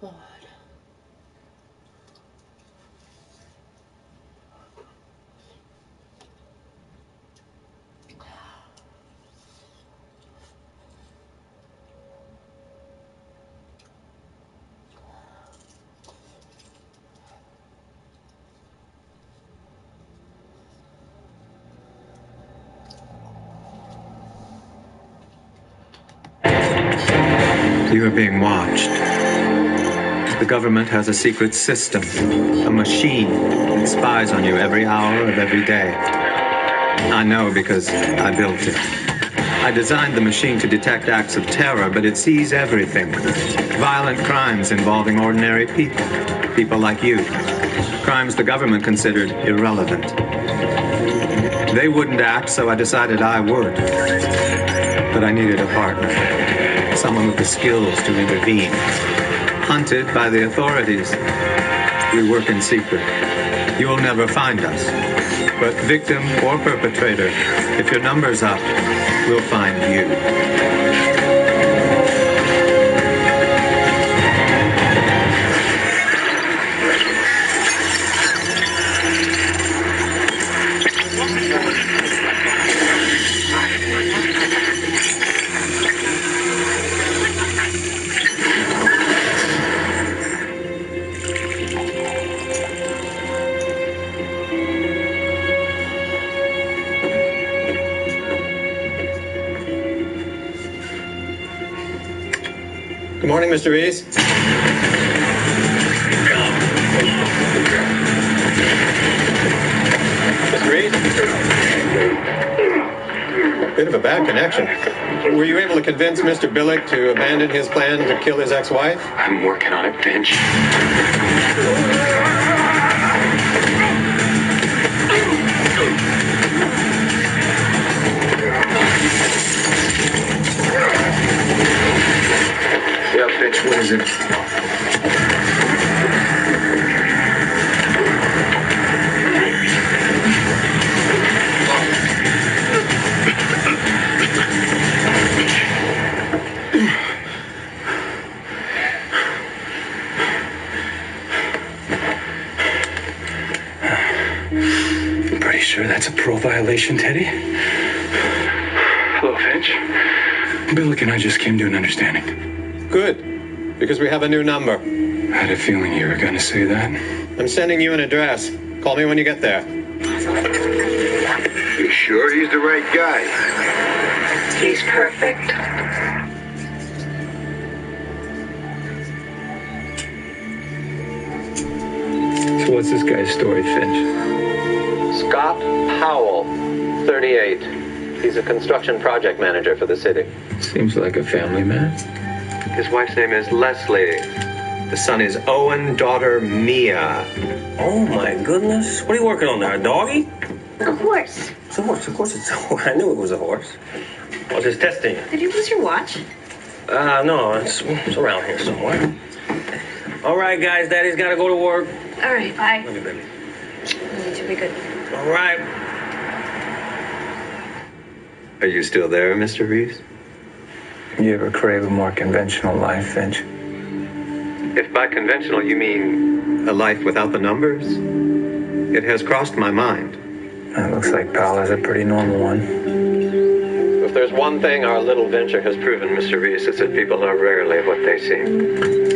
Come on. You are being watched. The government has a secret system, a machine that spies on you every hour of every day. I know because I built it. I designed the machine to detect acts of terror, but it sees everything. Violent crimes involving ordinary people, people like you. Crimes the government considered irrelevant. They wouldn't act, so I decided I would. But I needed a partner. Someone with the skills to intervene. Hunted by the authorities. We work in secret. You'll never find us. But victim or perpetrator, if your number's up, we'll find you. Good morning, Mr. Reese. Mr. Reese? Bit of a bad connection. Were you able to convince Mr. Billick to abandon his plan to kill his ex-wife? I'm working on it, Finch. Yeah, Finch, what is it? I'm pretty sure that's a parole violation, Teddy. Hello, Finch. Billick and I just came to an understanding. Good, because we have a new number. I had a feeling you were gonna say that. I'm sending you an address. Call me when you get there. You sure he's the right guy? He's perfect. So what's this guy's story, Finch? Scott Powell, 38. He's a construction project manager for the city. Seems like a family man. His wife's name is Leslie. The son is Owen, daughter Mia. Oh my goodness. What are you working on there? A doggy? A horse. It's a horse. Of course it's a horse. I knew it was a horse. I was just testing you. Did you lose your watch? No, it's around here somewhere. All right, guys, Daddy's got to go to work. All right, bye. Love you, baby. You should be good. All right. Are you still there, Mr. Reeves? You ever crave a more conventional life, Finch? If by conventional you mean a life without the numbers, it has crossed my mind. It looks like Powell has a pretty normal one. If there's one thing our little venture has proven, Mr. Reeves, it's that people are rarely what they seem.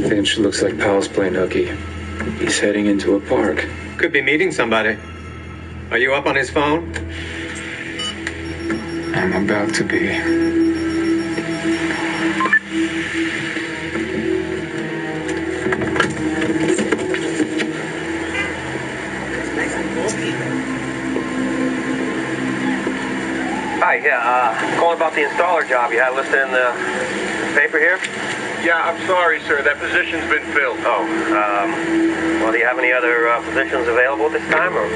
Finch looks like Powell's playing hooky. He's heading into a park. Could be meeting somebody. Are you up on his phone? I'm about to be. Hi, calling about the installer job you had listed in the paper here? Yeah, I'm sorry, sir. That position's been filled. Oh, well, do you have any other positions available at this time, or?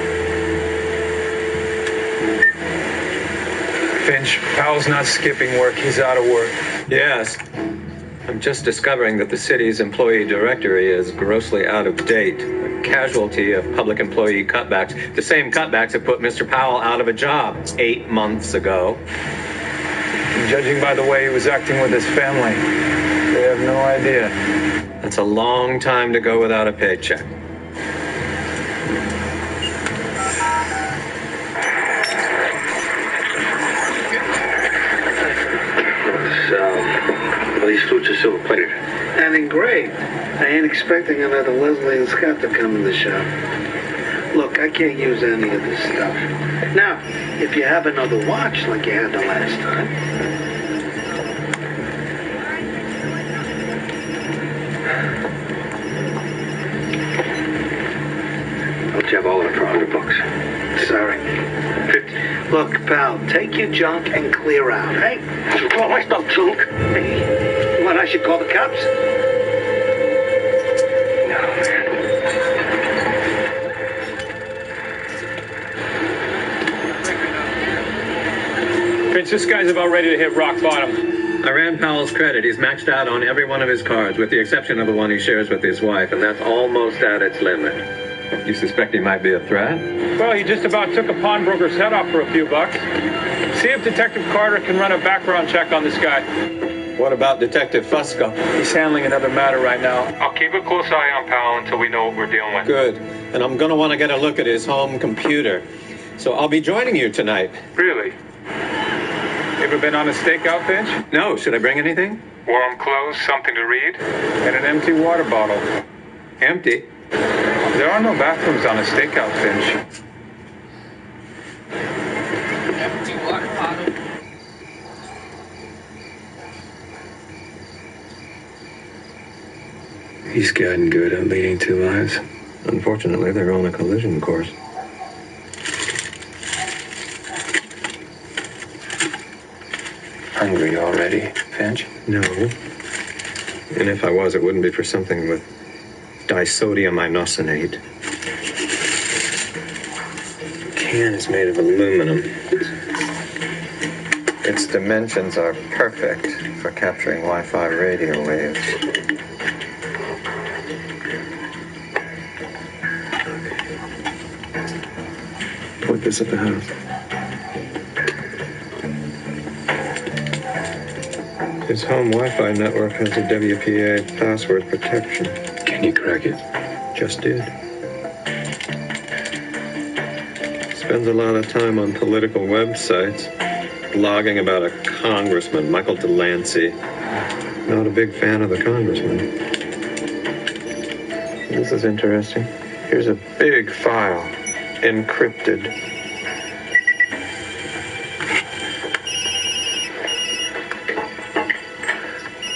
Finch, Powell's not skipping work. He's out of work. Yes. I'm just discovering that the city's employee directory is grossly out of date. A casualty of public employee cutbacks. The same cutbacks that put Mr. Powell out of a job 8 months ago. Judging by the way he was acting with his family, they have no idea. That's a long time to go without a paycheck. Well, these fruits are silver plated. And engraved. I ain't expecting another Leslie and Scott to come in the shop. Look, I can't use any of this stuff. Now, if you have another watch like you had the last time. I'll have all of it for $100. Sorry. 50. Look, pal, take your junk and clear out, hey? Call my stuff junk. Hey, what, I should call the cops? No, man. Finch, this guy's about ready to hit rock bottom. I ran Powell's credit. He's maxed out on every one of his cards, with the exception of the one he shares with his wife, and that's almost at its limit. You suspect he might be a threat? Well, he just about took a pawnbroker's head off for a few bucks. See if Detective Carter can run a background check on this guy. What about Detective Fusco? He's handling another matter right now. I'll keep a close eye on Powell until we know what we're dealing with. Good. And I'm going to want to get a look at his home computer. So I'll be joining you tonight. Really? You ever been on a stakeout, Finch? No, should I bring anything? Warm clothes, something to read? And an empty water bottle. Empty. There are no bathrooms on a stakeout, Finch. Empty water bottle. He's gotten good at leading two lives. Unfortunately, they're on a collision course. Hungry already, Finch? No. And if I was, it wouldn't be for something with disodium inosinate. The can is made of aluminum. Its dimensions are perfect for capturing Wi-Fi radio waves. Put this at the house. His home Wi-Fi network has a WPA password protection. Can you crack it? Just did. spends a lot of time on political websites, blogging about a congressman, Michael Delancey. Not a big fan of the congressman. This is interesting. Here's a big file, encrypted.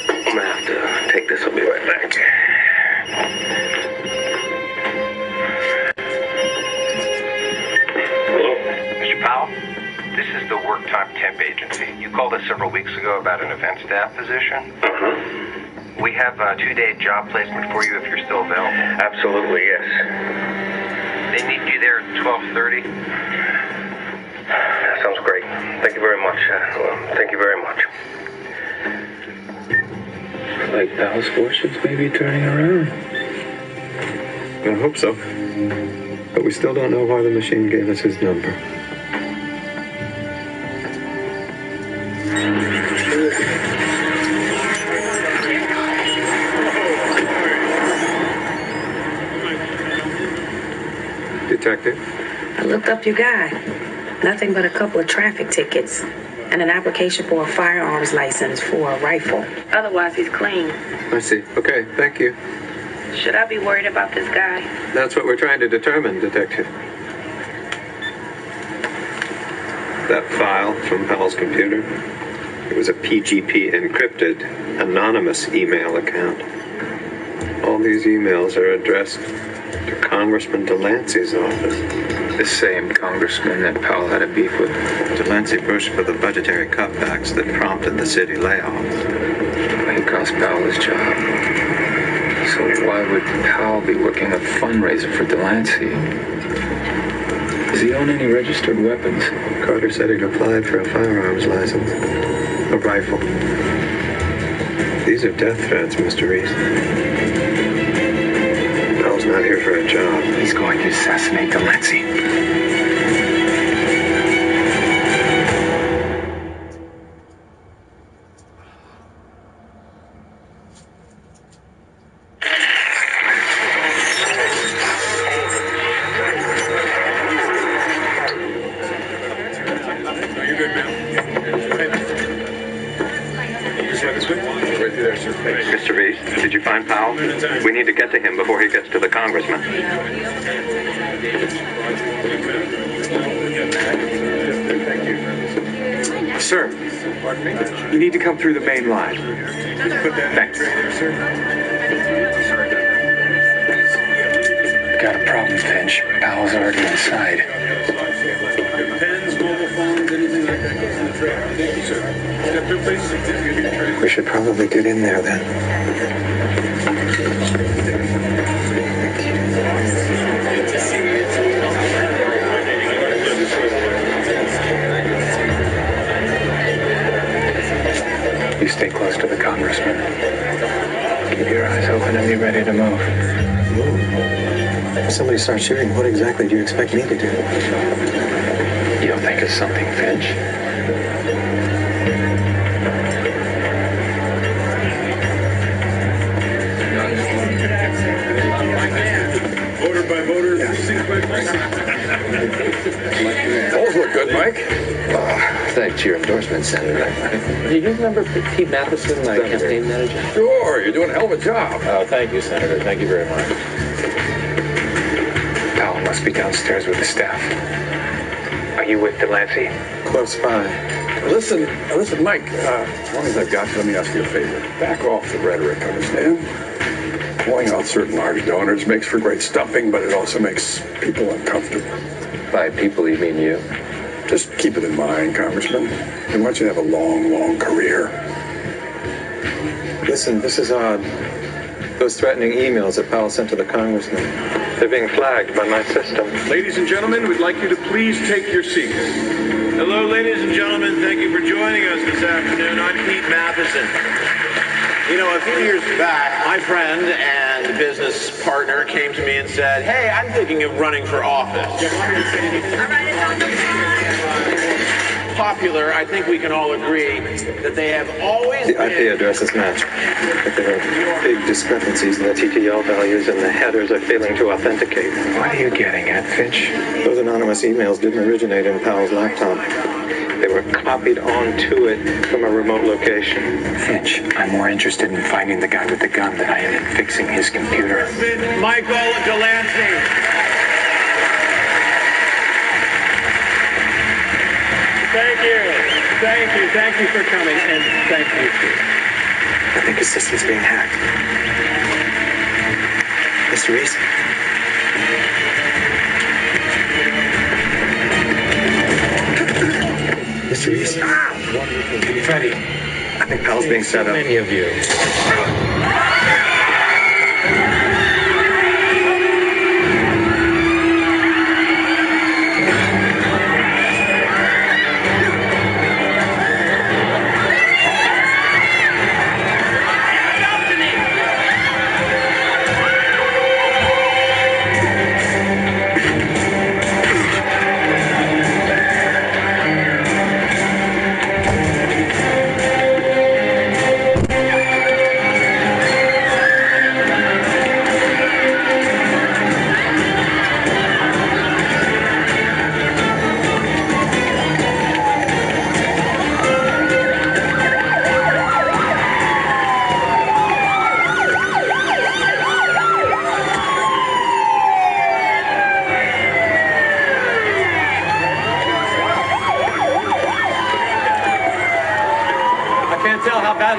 I'm gonna have to take this. I'll be right back. Hello, Mr. Powell? This is the work time temp agency. You called us several weeks ago about an event staff position. We have a 2-day job placement for you if you're still available. Absolutely, yes. They need you there at 12:30. That sounds great. Thank you very much. Thank you very much. Like Pal's fortunes may be turning around. I hope so. But we still don't know why the machine gave us his number. Detective? I looked up your guy. Nothing but a couple of traffic tickets and an application for a firearms license for a rifle. Otherwise, he's clean. I see. Okay, thank you. Should I be worried about this guy? That's what we're trying to determine, Detective. That file from Powell's computer, it was a PGP encrypted, anonymous email account. All these emails are addressed to Congressman Delancey's office. The same congressman that Powell had a beef with. Delancey pushed for the budgetary cutbacks that prompted the city layoffs. He cost Powell his job. So why would Powell be working a fundraiser for Delancey? Does he own any registered weapons? Carter said he'd applied for a firearms license. A rifle. These are death threats, Mr. Reese. Powell's not here for a job. He's going to assassinate Delancey. Mr. Reese, did you find Powell? We need to get to him before he gets to the congressman. Sir, you need to come through the main line. Thanks. Got a problem, Finch. Powell's already inside. Pens, mobile phones, anything like that goes in the trailer. Thank you, sir. Step through, please. We should probably get in there then. You stay close to the congressman. Keep your eyes open and be ready to move. If somebody starts shooting, what exactly do you expect me to do? You'll think of something, Finch. Voter by voter, precinct by precinct. Those look good, Mike. Thanks to your endorsement, Senator. Do you remember Pete Matheson, my campaign manager? Sure, you're doing a hell of a job. Oh, thank you, Senator. Thank you very much. Powell must be downstairs with the staff. Are you with Delancey? Close by. Listen, Mike, as long as I've got you, let me ask you a favor. Back off the rhetoric, understand? Pulling out certain large donors makes for great stumping, but it also makes people uncomfortable. By people, you mean you? Just keep it in mind, Congressman. We want you to have a long, long career. Listen, this is odd. Those threatening emails that Powell sent to the congressman. They're being flagged by my system. Ladies and gentlemen, we'd like you to please take your seats. Hello, ladies and gentlemen. Thank you for joining us this afternoon. I'm Pete Matheson. You know, a few years back, my friend and business partner came to me and said, hey, I'm thinking of running for office. popular, I think we can all agree that they have always The been... IP addresses match, but there are big discrepancies in the TTL values and the headers are failing to authenticate. What are you getting at, Finch? Those anonymous emails didn't originate in Powell's laptop. They were copied onto it from a remote location. Finch, I'm more interested in finding the guy with the gun than I am in fixing his computer. Michael Delancey. Thank you for coming, and thank you. I think his system's being hacked. Mr. Reese? Mr. Reese? Freddie. I think Powell's being set up. Many of you.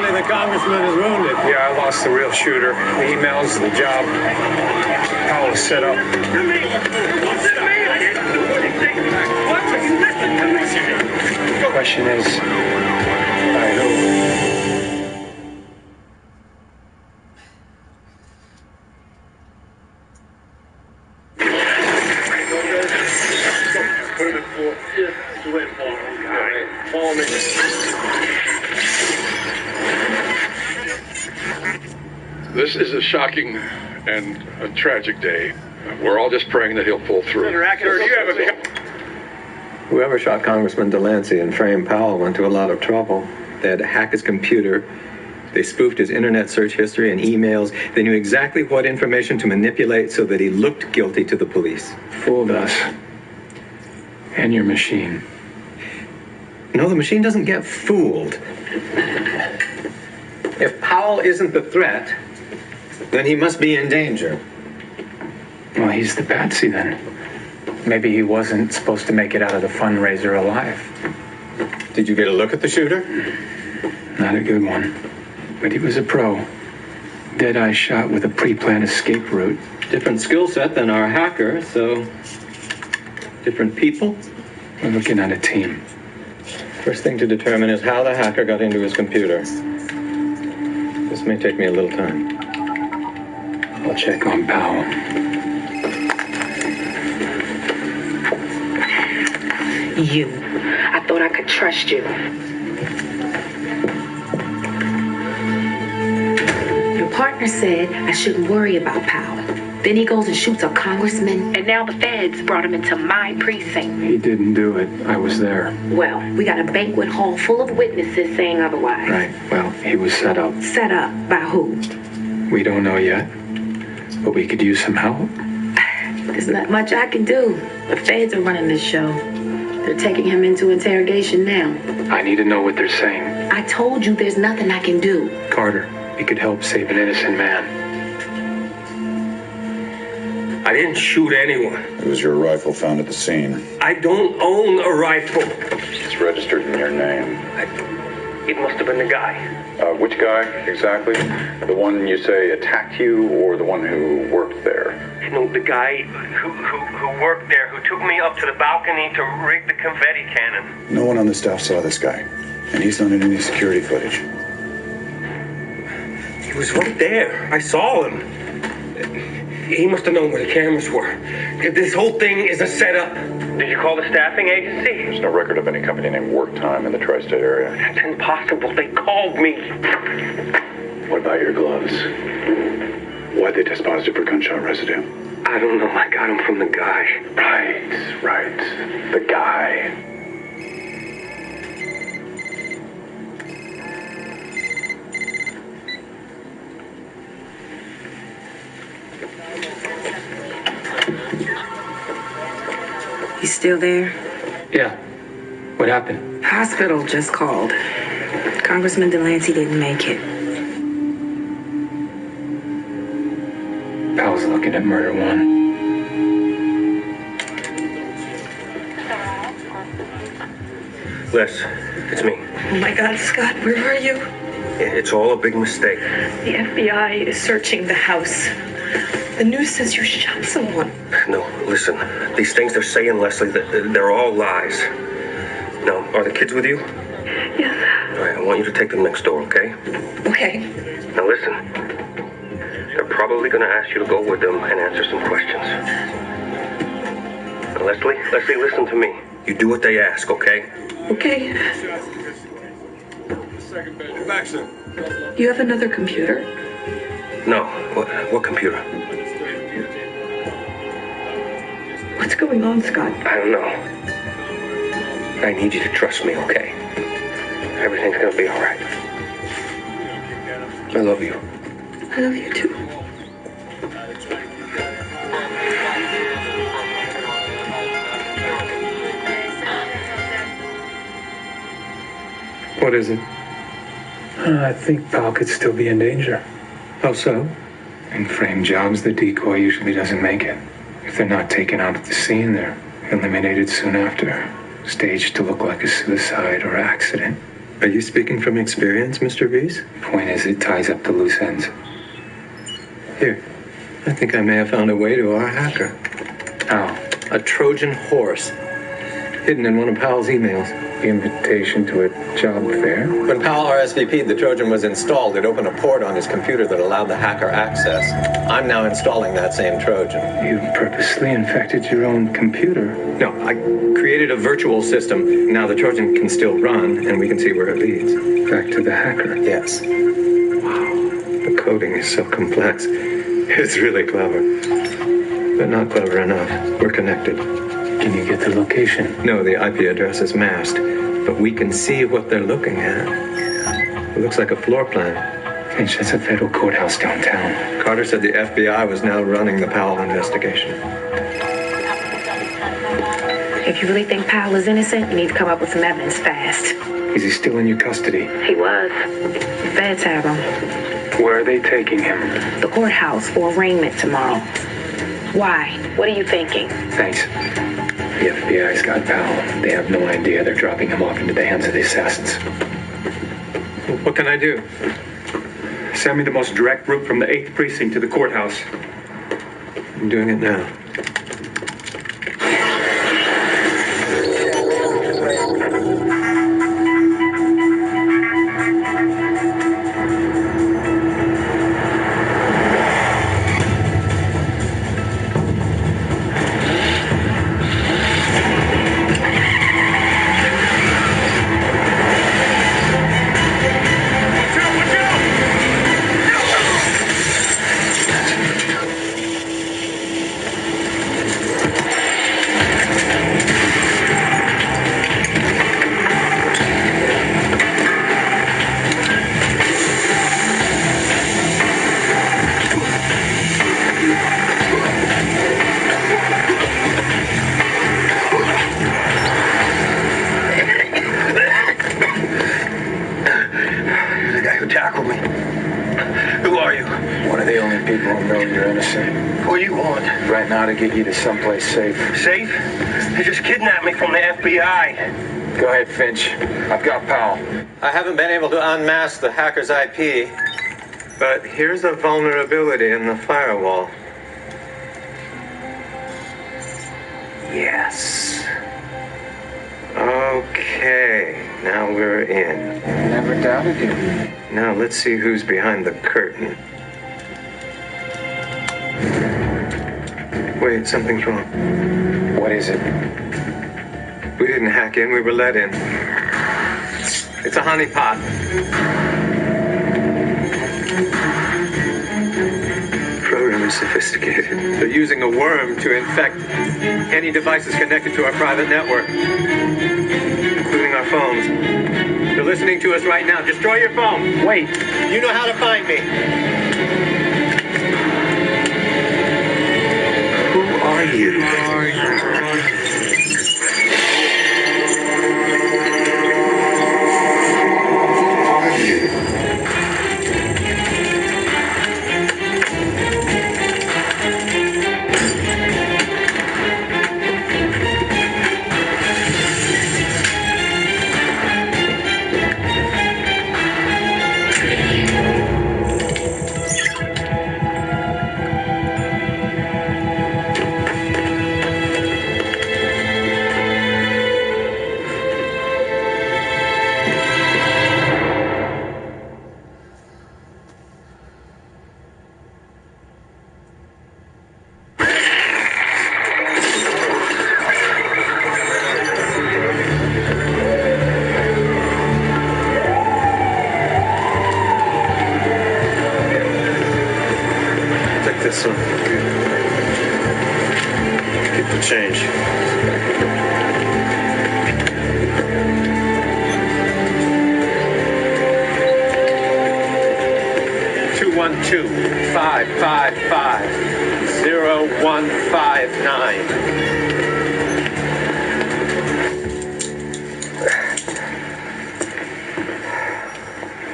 The congressman is wounded. Yeah, I lost the real shooter. The emails, the job. Powell was set up. The question is, by who? Put him in four. Yeah, the way it falls. All right. Follow me. This is a shocking and a tragic day. We're all just praying that he'll pull through. Whoever shot Congressman Delancey and framed Powell went to a lot of trouble. They had to hack his computer. They spoofed his internet search history and emails. They knew exactly what information to manipulate so that he looked guilty to the police. Fooled us. And your machine. No, the machine doesn't get fooled. If Powell isn't the threat, then he must be in danger. Well, he's the patsy then. Maybe he wasn't supposed to make it out of the fundraiser alive. Did you get a look at the shooter? Not a good one. But he was a pro. Dead-eye shot with a pre-planned escape route. Different skill set than our hacker, so... different people? We're looking at a team. First thing to determine is how the hacker got into his computer. This may take me a little time. I'll check on Powell. You. I thought I could trust you. Your partner said I shouldn't worry about Powell. Then he goes and shoots a congressman, and now the feds brought him into my precinct. He didn't do it. I was there. Well, we got a banquet hall full of witnesses saying otherwise. Right. Well, he was set up. Set up by who? We don't know yet. But we could use some help. There's not much I can do. The feds are running this show. They're taking him into interrogation now. I need to know what they're saying. I told you there's nothing I can do. Carter, we could help save an innocent man. I didn't shoot anyone. It was your rifle found at the scene. I don't own a rifle. It's registered in your name. It must have been the guy. Which guy exactly? The one you say attacked you, or the one who worked there? You know, the guy who worked there, who took me up to the balcony to rig the confetti cannon. No one on the staff saw this guy, and he's not in any security footage. He was right there. I saw him. He must have known where the cameras were. This whole thing is a setup. Did you call the staffing agency? There's no record of any company named Work Time in the tri-state area. That's impossible. They called me. What about your gloves? Why'd they test positive for gunshot residue? I don't know. I got them from the guy. Right. The guy. Still there? Yeah. What happened? Hospital just called. Congressman Delancey didn't make it. Pal's looking at murder one. Les, it's me. Oh my God, Scott, where are you? It's all a big mistake. The FBI is searching the house. The news says you shot someone. No, listen. These things they're saying, Leslie, they're all lies. Now, are the kids with you? Yes. All right, I want you to take them next door, okay? Okay. Now listen. They're probably going to ask you to go with them and answer some questions. Now, Leslie, listen to me. You do what they ask, okay? Okay. Baxter. You have another computer? No. What computer? What's going on, Scott? I don't know. I need you to trust me, okay? Everything's gonna be all right. I love you. I love you too. What is it? I think Pal could still be in danger. How so? In frame jobs, the decoy usually doesn't make it. If they're not taken out at the scene, they're eliminated soon after. Staged to look like a suicide or accident. Are you speaking from experience, Mr. Reese? Point is, it ties up the loose ends. Here, I think I may have found a way to our hacker. How? A Trojan horse, hidden in one of Pal's emails. Invitation to a job fair? When Pal RSVP'd, the Trojan was installed. It opened a port on his computer that allowed the hacker access. I'm now installing that same Trojan. You purposely infected your own computer? No, I created a virtual system. Now the Trojan can still run, and we can see where it leads. Back to the hacker? Yes. Wow, the coding is so complex. It's really clever. But not clever enough. We're connected. Can you get the location? No, the IP address is masked, but we can see what they're looking at. It looks like a floor plan. Finch, that's a federal courthouse downtown. Carter said the FBI was now running the Powell investigation. If you really think Powell is innocent, you need to come up with some evidence fast. Is he still in your custody? He was. The feds have him. Where are they taking him? The courthouse for arraignment tomorrow. Why? What are you thinking? Thanks. The FBI's got Powell. They have no idea they're dropping him off into the hands of the assassins. What can I do? Send me the most direct route from the 8th precinct to the courthouse. I'm doing it now. To get you to someplace safe. Safe? They just kidnapped me from the FBI. Go ahead, Finch. I've got Powell. I haven't been able to unmask the hacker's IP, but here's a vulnerability in the firewall. Yes. Okay, now we're in. Never doubted you. Now let's see who's behind the curtain. Wait, something's wrong. What is it? We didn't hack in, we were let in. It's a honeypot. Program is sophisticated. They're using a worm to infect any devices connected to our private network, including our phones. They're listening to us right now. Destroy your phone. Wait. You know how to find me. Who are you? change.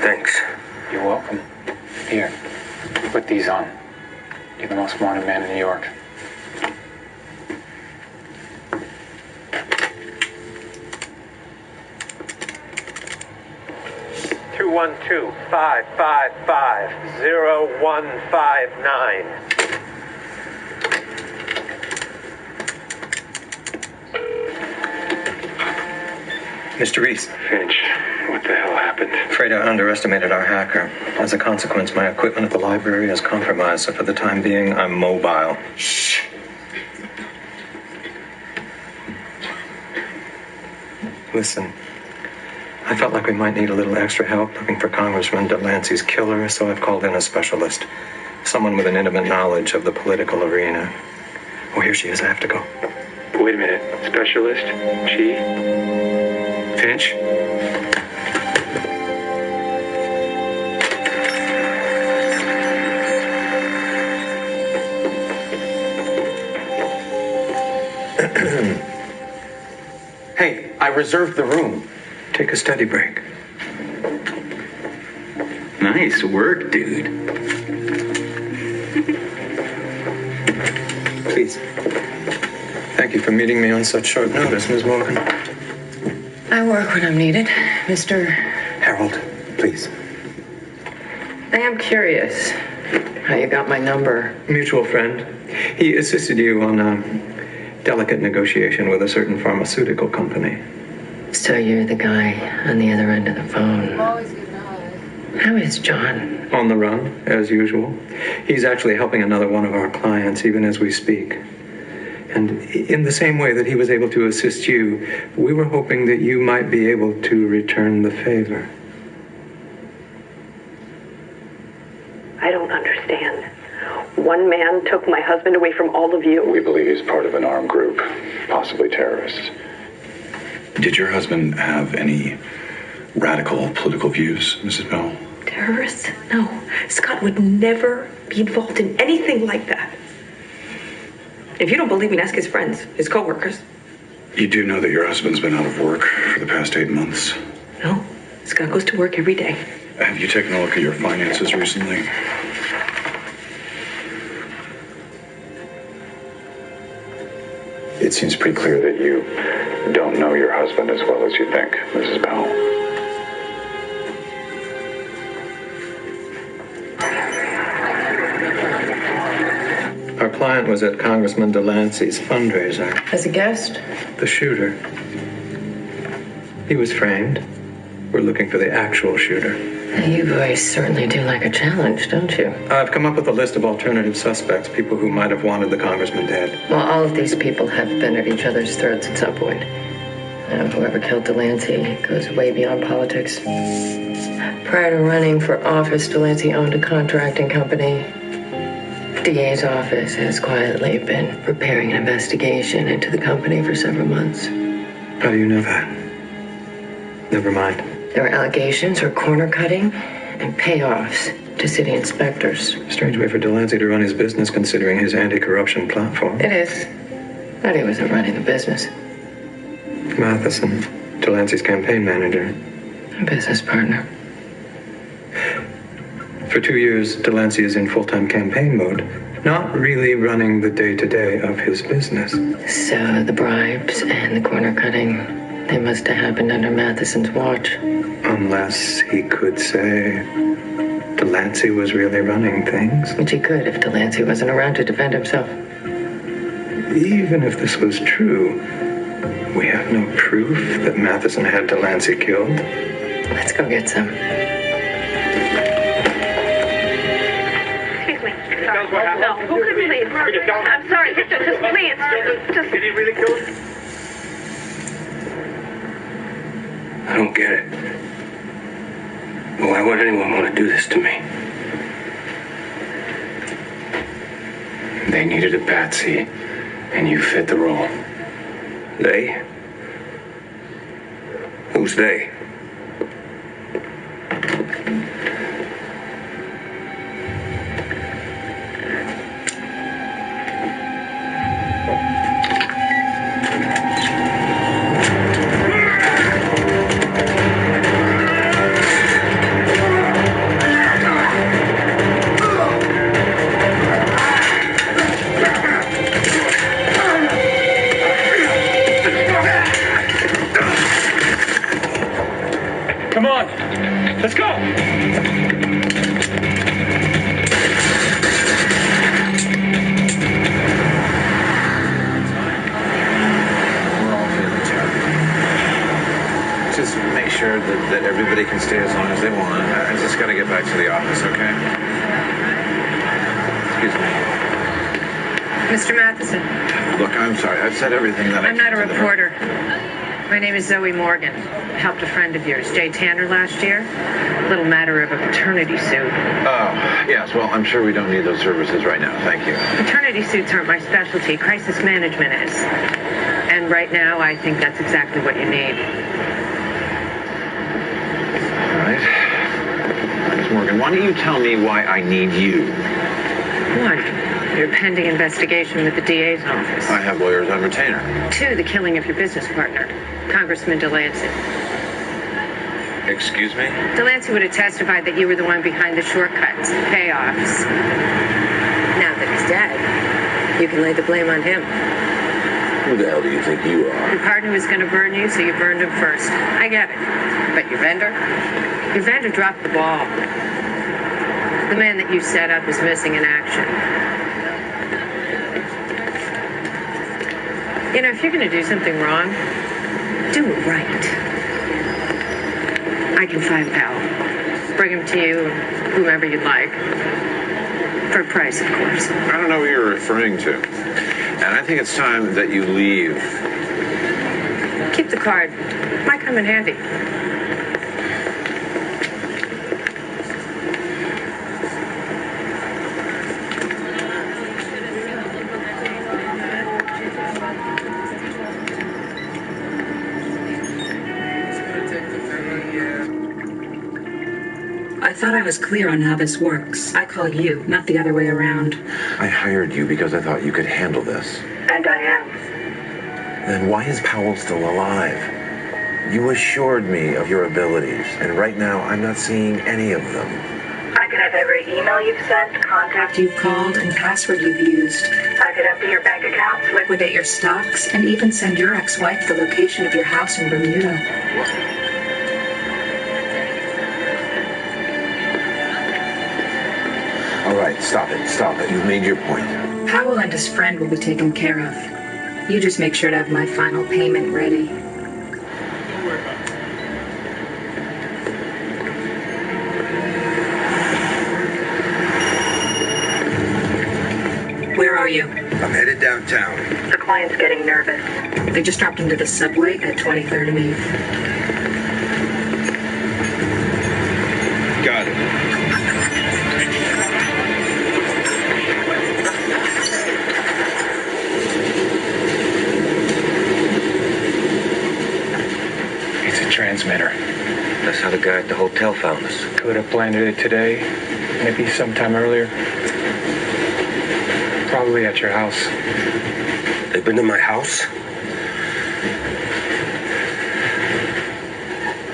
Thanks. You're welcome. Here, put these on. You're the most wanted man in New York. Mr. Reese. Finch, what the hell happened? Afraid I underestimated our hacker. As a consequence, my equipment at the library is compromised, so for the time being, I'm mobile. Shh. Listen, I felt like we might need a little extra help looking for Congressman Delancey's killer, so I've called in a specialist. Someone with an intimate knowledge of the political arena. Oh, here she is. I have to go. Wait a minute. Specialist? She? Finch? Hey, I reserved the room. Take a study break. Nice work, dude. Please. Thank you for meeting me on such short notice, Ms. Morgan. I work when I'm needed, Mr. Harold, please. I am curious how you got my number. Mutual friend. He assisted you on a delicate negotiation with a certain pharmaceutical company. So you're the guy on the other end of the phone. How is John? On the run, as usual. He's actually helping another one of our clients, even as we speak. And in the same way that he was able to assist you, we were hoping that you might be able to return the favor. I don't understand. One man took my husband away from all of you. We believe he's part of an armed group, possibly terrorists. Did your husband have any radical political views, Mrs. Bell? Terrorists? No. Scott would never be involved in anything like that. If you don't believe me, ask his friends, his co-workers. You do know that your husband's been out of work for the past 8 months? No. Scott goes to work every day. Have you taken a look at your finances recently? It seems pretty clear that you don't know your husband as well as you think, Mrs. Bell. Our client was at Congressman Delancey's fundraiser. As a guest? The shooter. He was framed. We're looking for the actual shooter. You boys certainly do like a challenge, don't you? I've come up with a list of alternative suspects, people who might have wanted the congressman dead. Well, all of these people have been at each other's throats at some point. Whoever killed Delancey goes way beyond politics. Prior to running for office, Delancey owned a contracting company. DA's office has quietly been preparing an investigation into the company for several months. How do you know that? Never mind. There were allegations of corner cutting and payoffs to city inspectors. Strange way for Delancey to run his business, considering his anti-corruption platform. It is. But he wasn't running the business. Matheson, Delancey's campaign manager. A business partner. For 2 years, Delancey is in full-time campaign mode, not really running the day-to-day of his business. So the bribes and the corner cutting, they must have happened under Matheson's watch. Unless he could say Delancey was really running things. Which he could if Delancey wasn't around to defend himself. Even if this was true, we have no proof that Matheson had Delancey killed. Let's go get some. Excuse me. Sorry. No, who could we leave? I'm sorry, just please. Just... Did he really kill him? I don't get it. Why would anyone want to do this to me? They needed a patsy. And you fit the role. They? Who's they? Come on, let's go. Just make sure that everybody can stay as long as they want. I just got to get back to the office, okay? Excuse me. Mr. Matheson, Look, I'm sorry. I've said everything that I'm not a reporter. My name is Zoe Morgan. Helped a friend of yours, Jay Tanner, last year. Little matter of a paternity suit. Oh, yes. Well, I'm sure we don't need those services right now. Thank you. Paternity suits aren't my specialty. Crisis management is. And right now, I think that's exactly what you need. All right. Ms. Morgan, why don't you tell me why I need you? One, your pending investigation with the DA's office. I have lawyers on retainer. Two, the killing of your business partner, Congressman Delancey. Excuse me? Delancey would have testified that you were the one behind the shortcuts, payoffs. Now that he's dead, you can lay the blame on him. Who the hell do you think you are? Your partner was going to burn you, so you burned him first. I get it. But your vendor? Your vendor dropped the ball. The man that you set up is missing in action. You know, if you're going to do something wrong, do it right. I can find Powell. Bring him to you, whomever you'd like. For a price, of course. I don't know what you're referring to. And I think it's time that you leave. Keep the card. Might come in handy. I thought I was clear on how this works. I call you, not the other way around. I hired you because I thought you could handle this. And I am. Then why is Powell still alive? You assured me of your abilities, and right now I'm not seeing any of them. I could have every email you've sent, contact you've called, and password you've used. I could empty your bank accounts, liquidate your stocks, and even send your ex-wife the location of your house in Bermuda. All right, stop it. Stop it. You've made your point. Powell and his friend will be taken care of. You just make sure to have my final payment ready. Where are you? I'm headed downtown. The client's getting nervous. They just dropped into the subway at 23rd and 8th. Got it. Transmitter. That's how the guy at the hotel found us. Could have planted it today, maybe sometime earlier. Probably at your house. They've been to my house?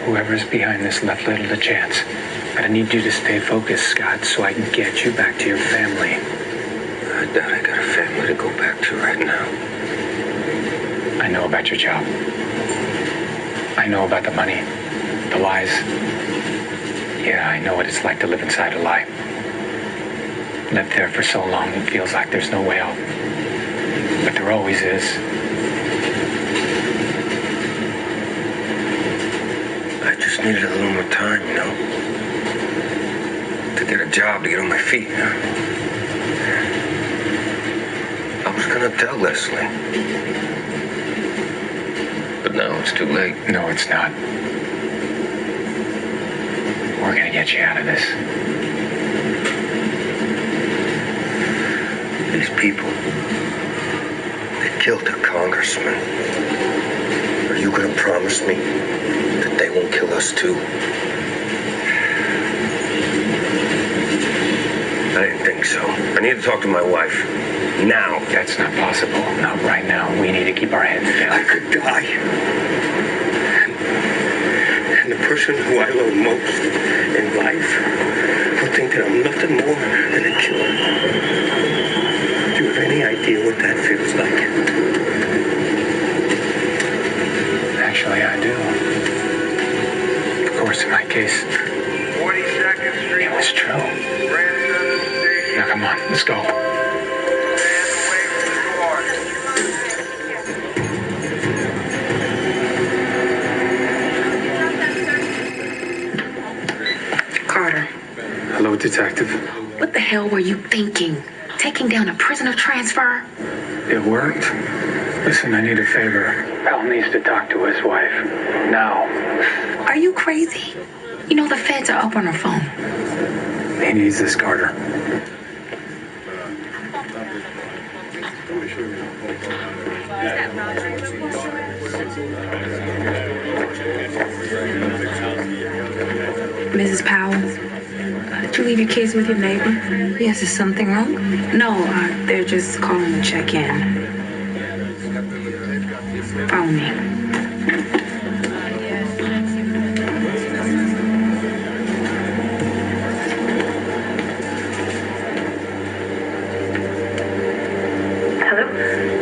Whoever's behind this left little a chance. But I need you to stay focused, Scott, so I can get you back to your family. I doubt I got a family to go back to right now. I know about your job. I know about the money, the lies. Yeah, I know what it's like to live inside a lie. Lived there for so long, it feels like there's no way out. But there always is. I just needed a little more time, you know? To get a job, to get on my feet, you know? I was gonna tell Leslie. But now it's too late. No, it's not. We're gonna get you out of this. These people, they killed a congressman, are you gonna promise me that they won't kill us too? I didn't think so. I need to talk to my wife. Now. That's not possible. Not right now. We need to keep our heads down. I could die. And the person who I love most in life will think that I'm nothing more than a killer. Do you have any idea what that feels like? Actually, I do. Of course, in my case, 42nd Street. it was true. Now, come on, let's go. Carter, Hello, Detective. what the hell were you thinking? Taking down a prisoner transfer? It worked. Listen, I need a favor. Al needs to talk to his wife. Now. Are you crazy? You know the feds are up on her phone. He needs this, Carter. Mrs. Powell, did you leave your kids with your neighbor? Yes, is something wrong? No, they're just calling to check in. Follow me.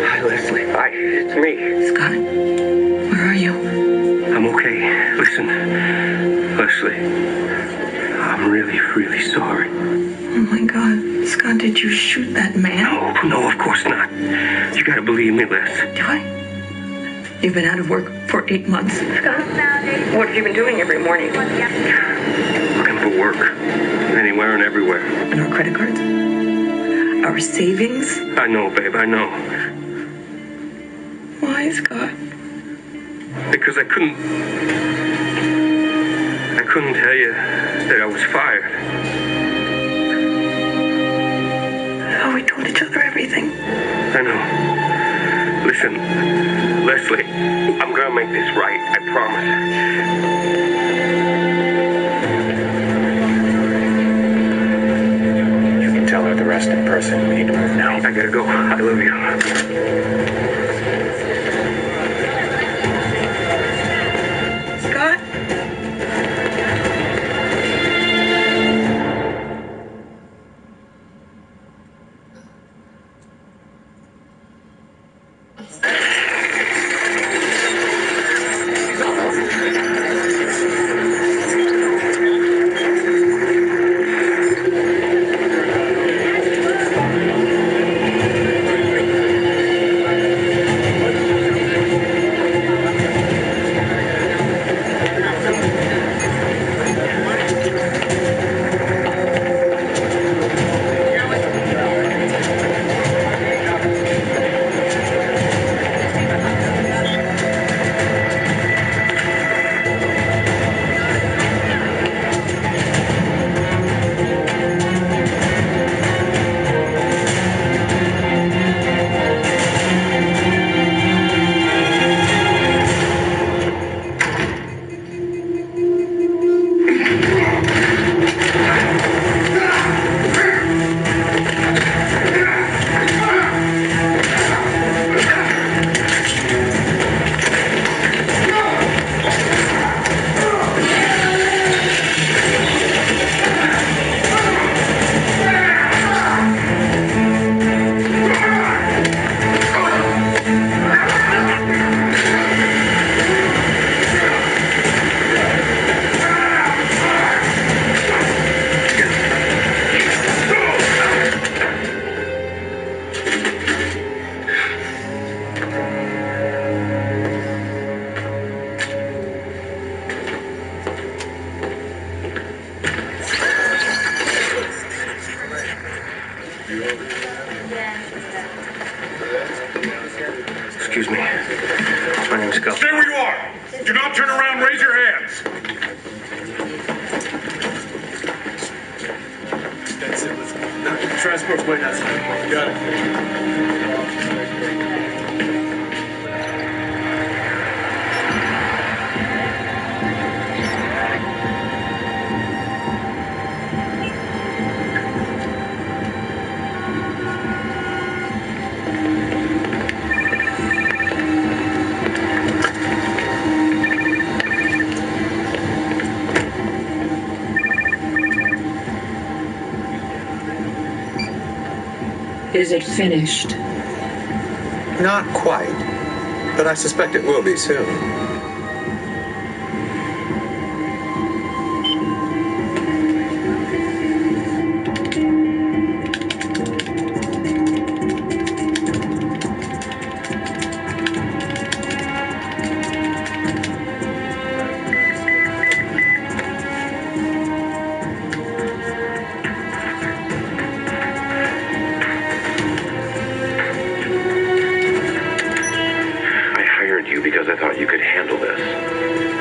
Hi, Leslie. Hi, it's me. Scott, where are you? I'm okay. Listen, Leslie, I'm really, really sorry. Oh my God, Scott, did you shoot that man? No, of course not. You gotta believe me, Les. Do I? You've been out of work for 8 months. Scott, what have you been doing every morning? Looking for work. Anywhere and everywhere. And our credit cards? Our savings? I know, babe, I know. Why, Scott? Because I couldn't tell you that I was fired. Oh, we told each other everything. I know. Listen, Leslie, I'm gonna make this right, I promise. You can tell her the rest in person. We need to move now. I gotta go. I love you. Scott? Excuse me. My name's Scott. Stay where you are. Do not turn around. Raise your hands. That's it. Let's go. Transport's waiting outside. Got it. Is it finished? Not quite, but I suspect it will be soon. Because I thought you could handle this.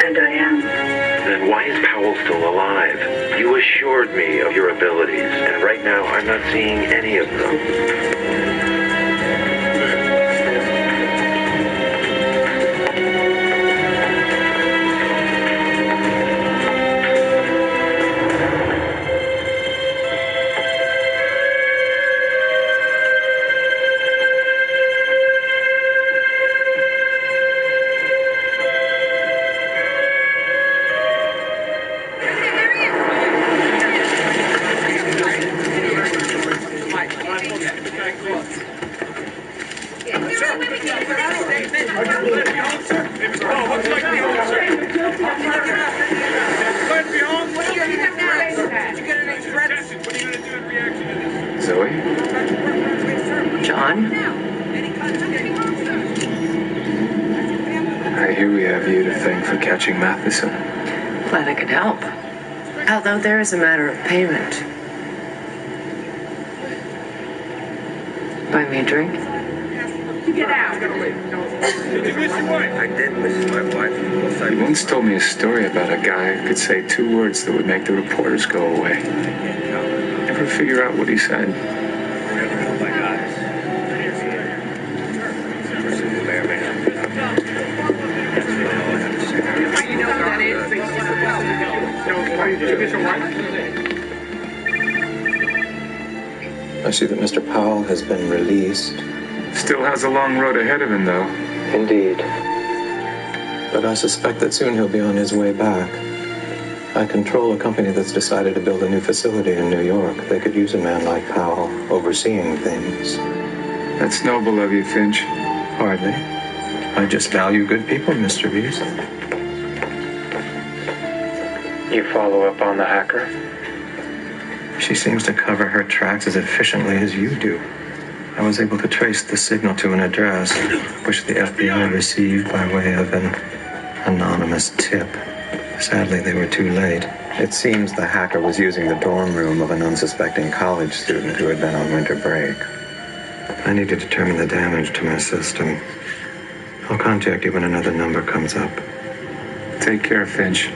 And I am. Then why is Powell still alive? You assured me of your abilities, and right now I'm not seeing any of them. Zoe? John? I hear we have you to thank for catching Matheson. Glad I could help. Although there is a matter of payment. Buy me a drink? Get out. I did miss my wife. You once told me a story about a guy who could say 2 words that would make the reporters go away. Never figure out what he said. I see that Mr. Powell has been released. Still has a long road ahead of him, though. Indeed. But I suspect that soon he'll be on his way back. I control a company that's decided to build a new facility in New York. They could use a man like Powell overseeing things. That's noble of you, Finch. Hardly. I just value good people, Mr. Reeves. You follow up on the hacker? She seems to cover her tracks as efficiently as you do. I was able to trace the signal to an address, which the FBI received by way of an anonymous tip. Sadly, they were too late. It seems the hacker was using the dorm room of an unsuspecting college student who had been on winter break. I need to determine the damage to my system. I'll contact you when another number comes up. Take care, Finch.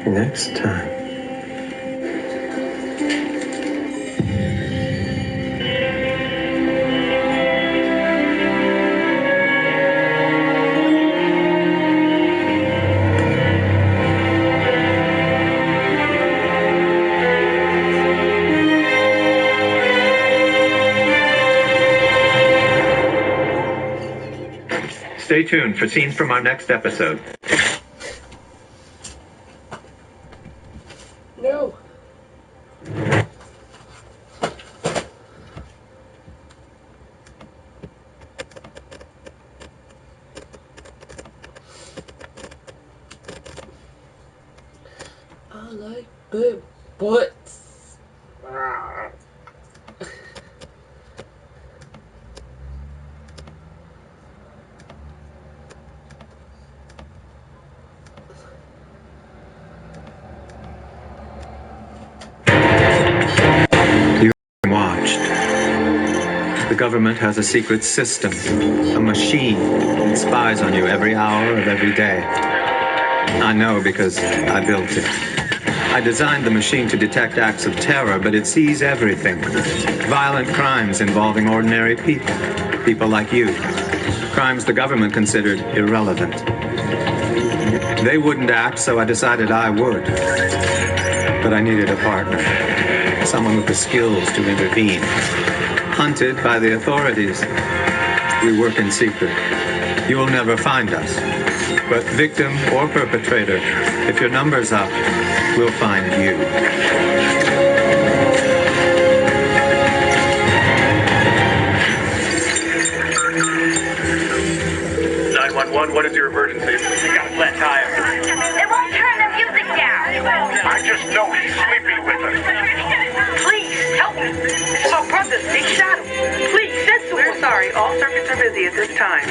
Next time. Stay tuned for scenes from our next episode. good butts. You're being watched. The government has a secret system, a machine that spies on you every hour of every day. I know because I built it. I designed the machine to detect acts of terror, but it sees everything. Violent crimes involving ordinary people, people like you. Crimes the government considered irrelevant. They wouldn't act, so I decided I would. But I needed a partner, someone with the skills to intervene. Hunted by the authorities, we work in secret. You'll never find us. But victim or perpetrator, if your number's up, we'll find you. 911, what is your emergency? We got a flat tire. It won't turn the music down. I just know he's sleeping with us. Please, help me. It's our brothers. They shot him. Please, send someone. We're sorry. All circuits are busy at this time.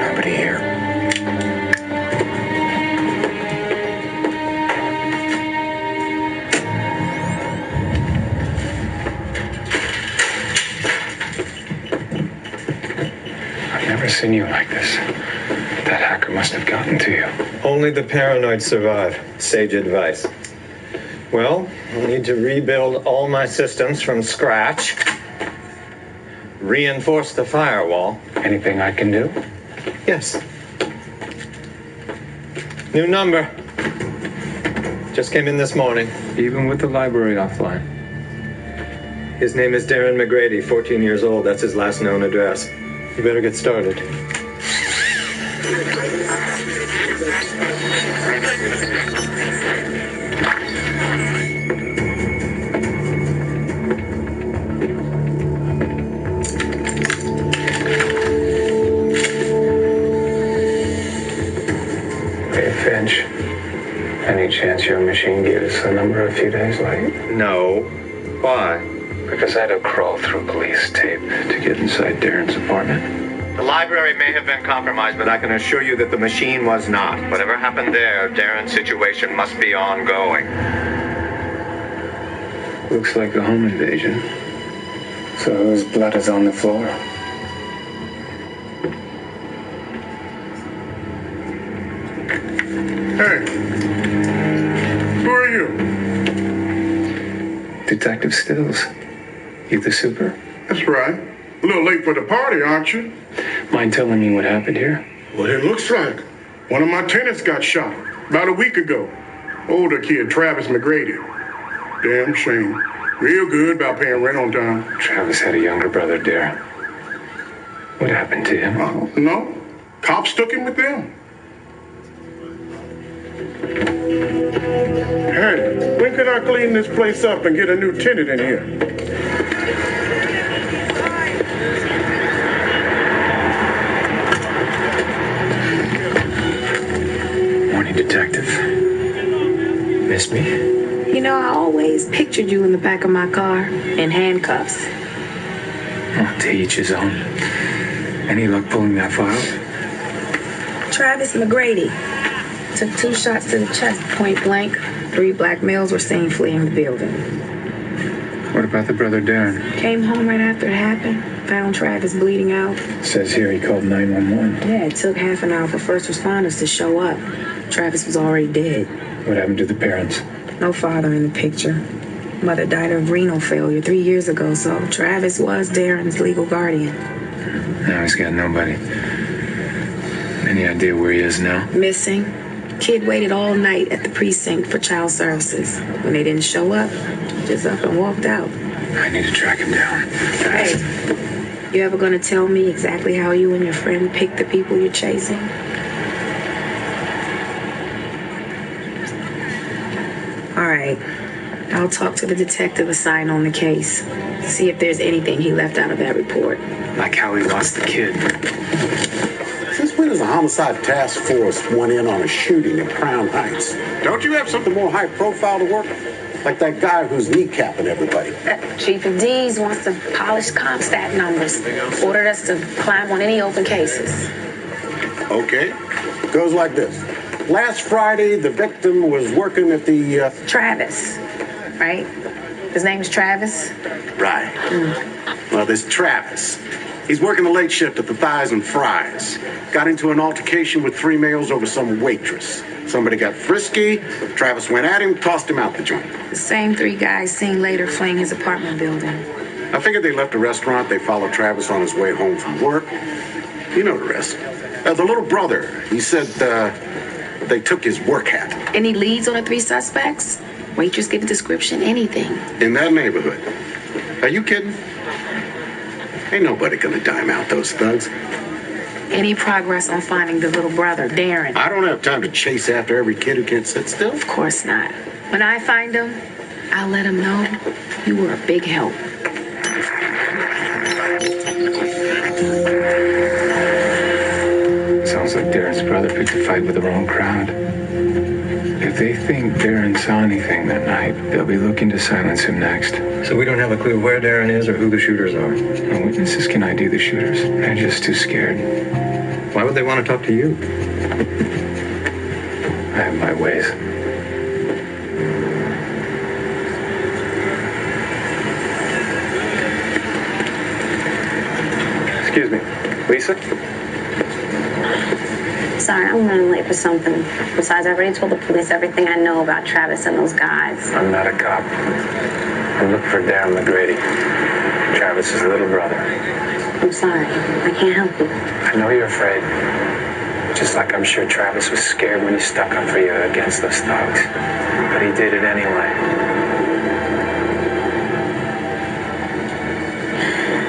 Nobody here. I've never seen you like this. That hacker must have gotten to you. Only the paranoid survive. Sage advice. Well, I'll need to rebuild all my systems from scratch. Reinforce the firewall. Anything I can do? Yes. New number. Just came in this morning. Even with the library offline. His name is Darren McGrady, 14 years old. That's his last known address. You better get started. Hey, Finch. Any chance your machine gave us the number a few days late? No. Why? Because I had to crawl through police tape to get inside Darren's apartment. The library may have been compromised, but I can assure you that the machine was not. Whatever happened there, Darren's situation must be ongoing. Looks like a home invasion. So whose blood is on the floor? Hey, who are you? Detective Stills. You the super? That's right. A little late for the party, aren't you? Mind telling me what happened here? Well, it looks like one of my tenants got shot about a week ago. Older kid, Travis McGrady. Damn shame. Real good about paying rent on time. Travis had a younger brother, Darren. What happened to him? No. Cops took him with them. Hey, when can I clean this place up and get a new tenant in here? Morning, detective. Miss me? You know, I always pictured you in the back of my car in handcuffs. Oh, to each his own. Any luck pulling that file? Travis McGrady took 2 shots to the chest, point blank. 3 black males were seen fleeing the building. What about the brother Darren? Came home right after it happened. Found Travis bleeding out. Says here he called 911. Yeah, it took half an hour for first responders to show up. Travis was already dead. What happened to the parents? No father in the picture. Mother died of renal failure 3 years ago, so Travis was Darren's legal guardian. Now he's got nobody. Any idea where he is now? Missing. Kid waited all night at the precinct for child services. When they didn't show up, just up and walked out. I need to track him down. Hey, you ever gonna tell me exactly how you and your friend picked the people you're chasing? All right. I'll talk to the detective assigned on the case. See if there's anything he left out of that report. Like how he lost the kid. Since when does the homicide task force want in on a shooting in Crown Heights? Don't you have something more high profile to work? Like that guy who's kneecapping everybody. Chief of D's wants to polish CompStat numbers. Ordered us to climb on any open cases. Okay. Goes like this. Last Friday, the victim was working at the... Travis, right? His name's Travis? Right. Well, this Travis. He's working the late shift at the Thighs and Fries. Got into an altercation with 3 males over some waitress. Somebody got frisky. Travis went at him, tossed him out the joint. The same 3 guys seen later fleeing his apartment building. I figured they left the restaurant. They followed Travis on his way home from work. You know the rest. The little brother, he said they took his work hat. Any leads on the 3 suspects? Waitress give a description, anything. In that neighborhood. Are you kidding? Ain't nobody gonna dime out those thugs. Any progress on finding the little brother, Darren? I don't have time to chase after every kid who can't sit still. Of course not. When I find him, I'll let him know you were a big help. Sounds like Darren's brother picked a fight with the wrong crowd. If they think Darren saw anything that night, they'll be looking to silence him next. So we don't have a clue where Darren is or who the shooters are? No witnesses can ID the shooters. They're just too scared. Why would they want to talk to you? I have my ways. Excuse me. Lisa? Sorry, I'm running late for something. Besides, I already told the police everything I know about Travis and those guys. I'm not a cop. I'm looking for Darren McGrady, Travis's little brother. I'm sorry. I can't help you. I know you're afraid. Just like I'm sure Travis was scared when he stuck up for you against those thugs. But he did it anyway.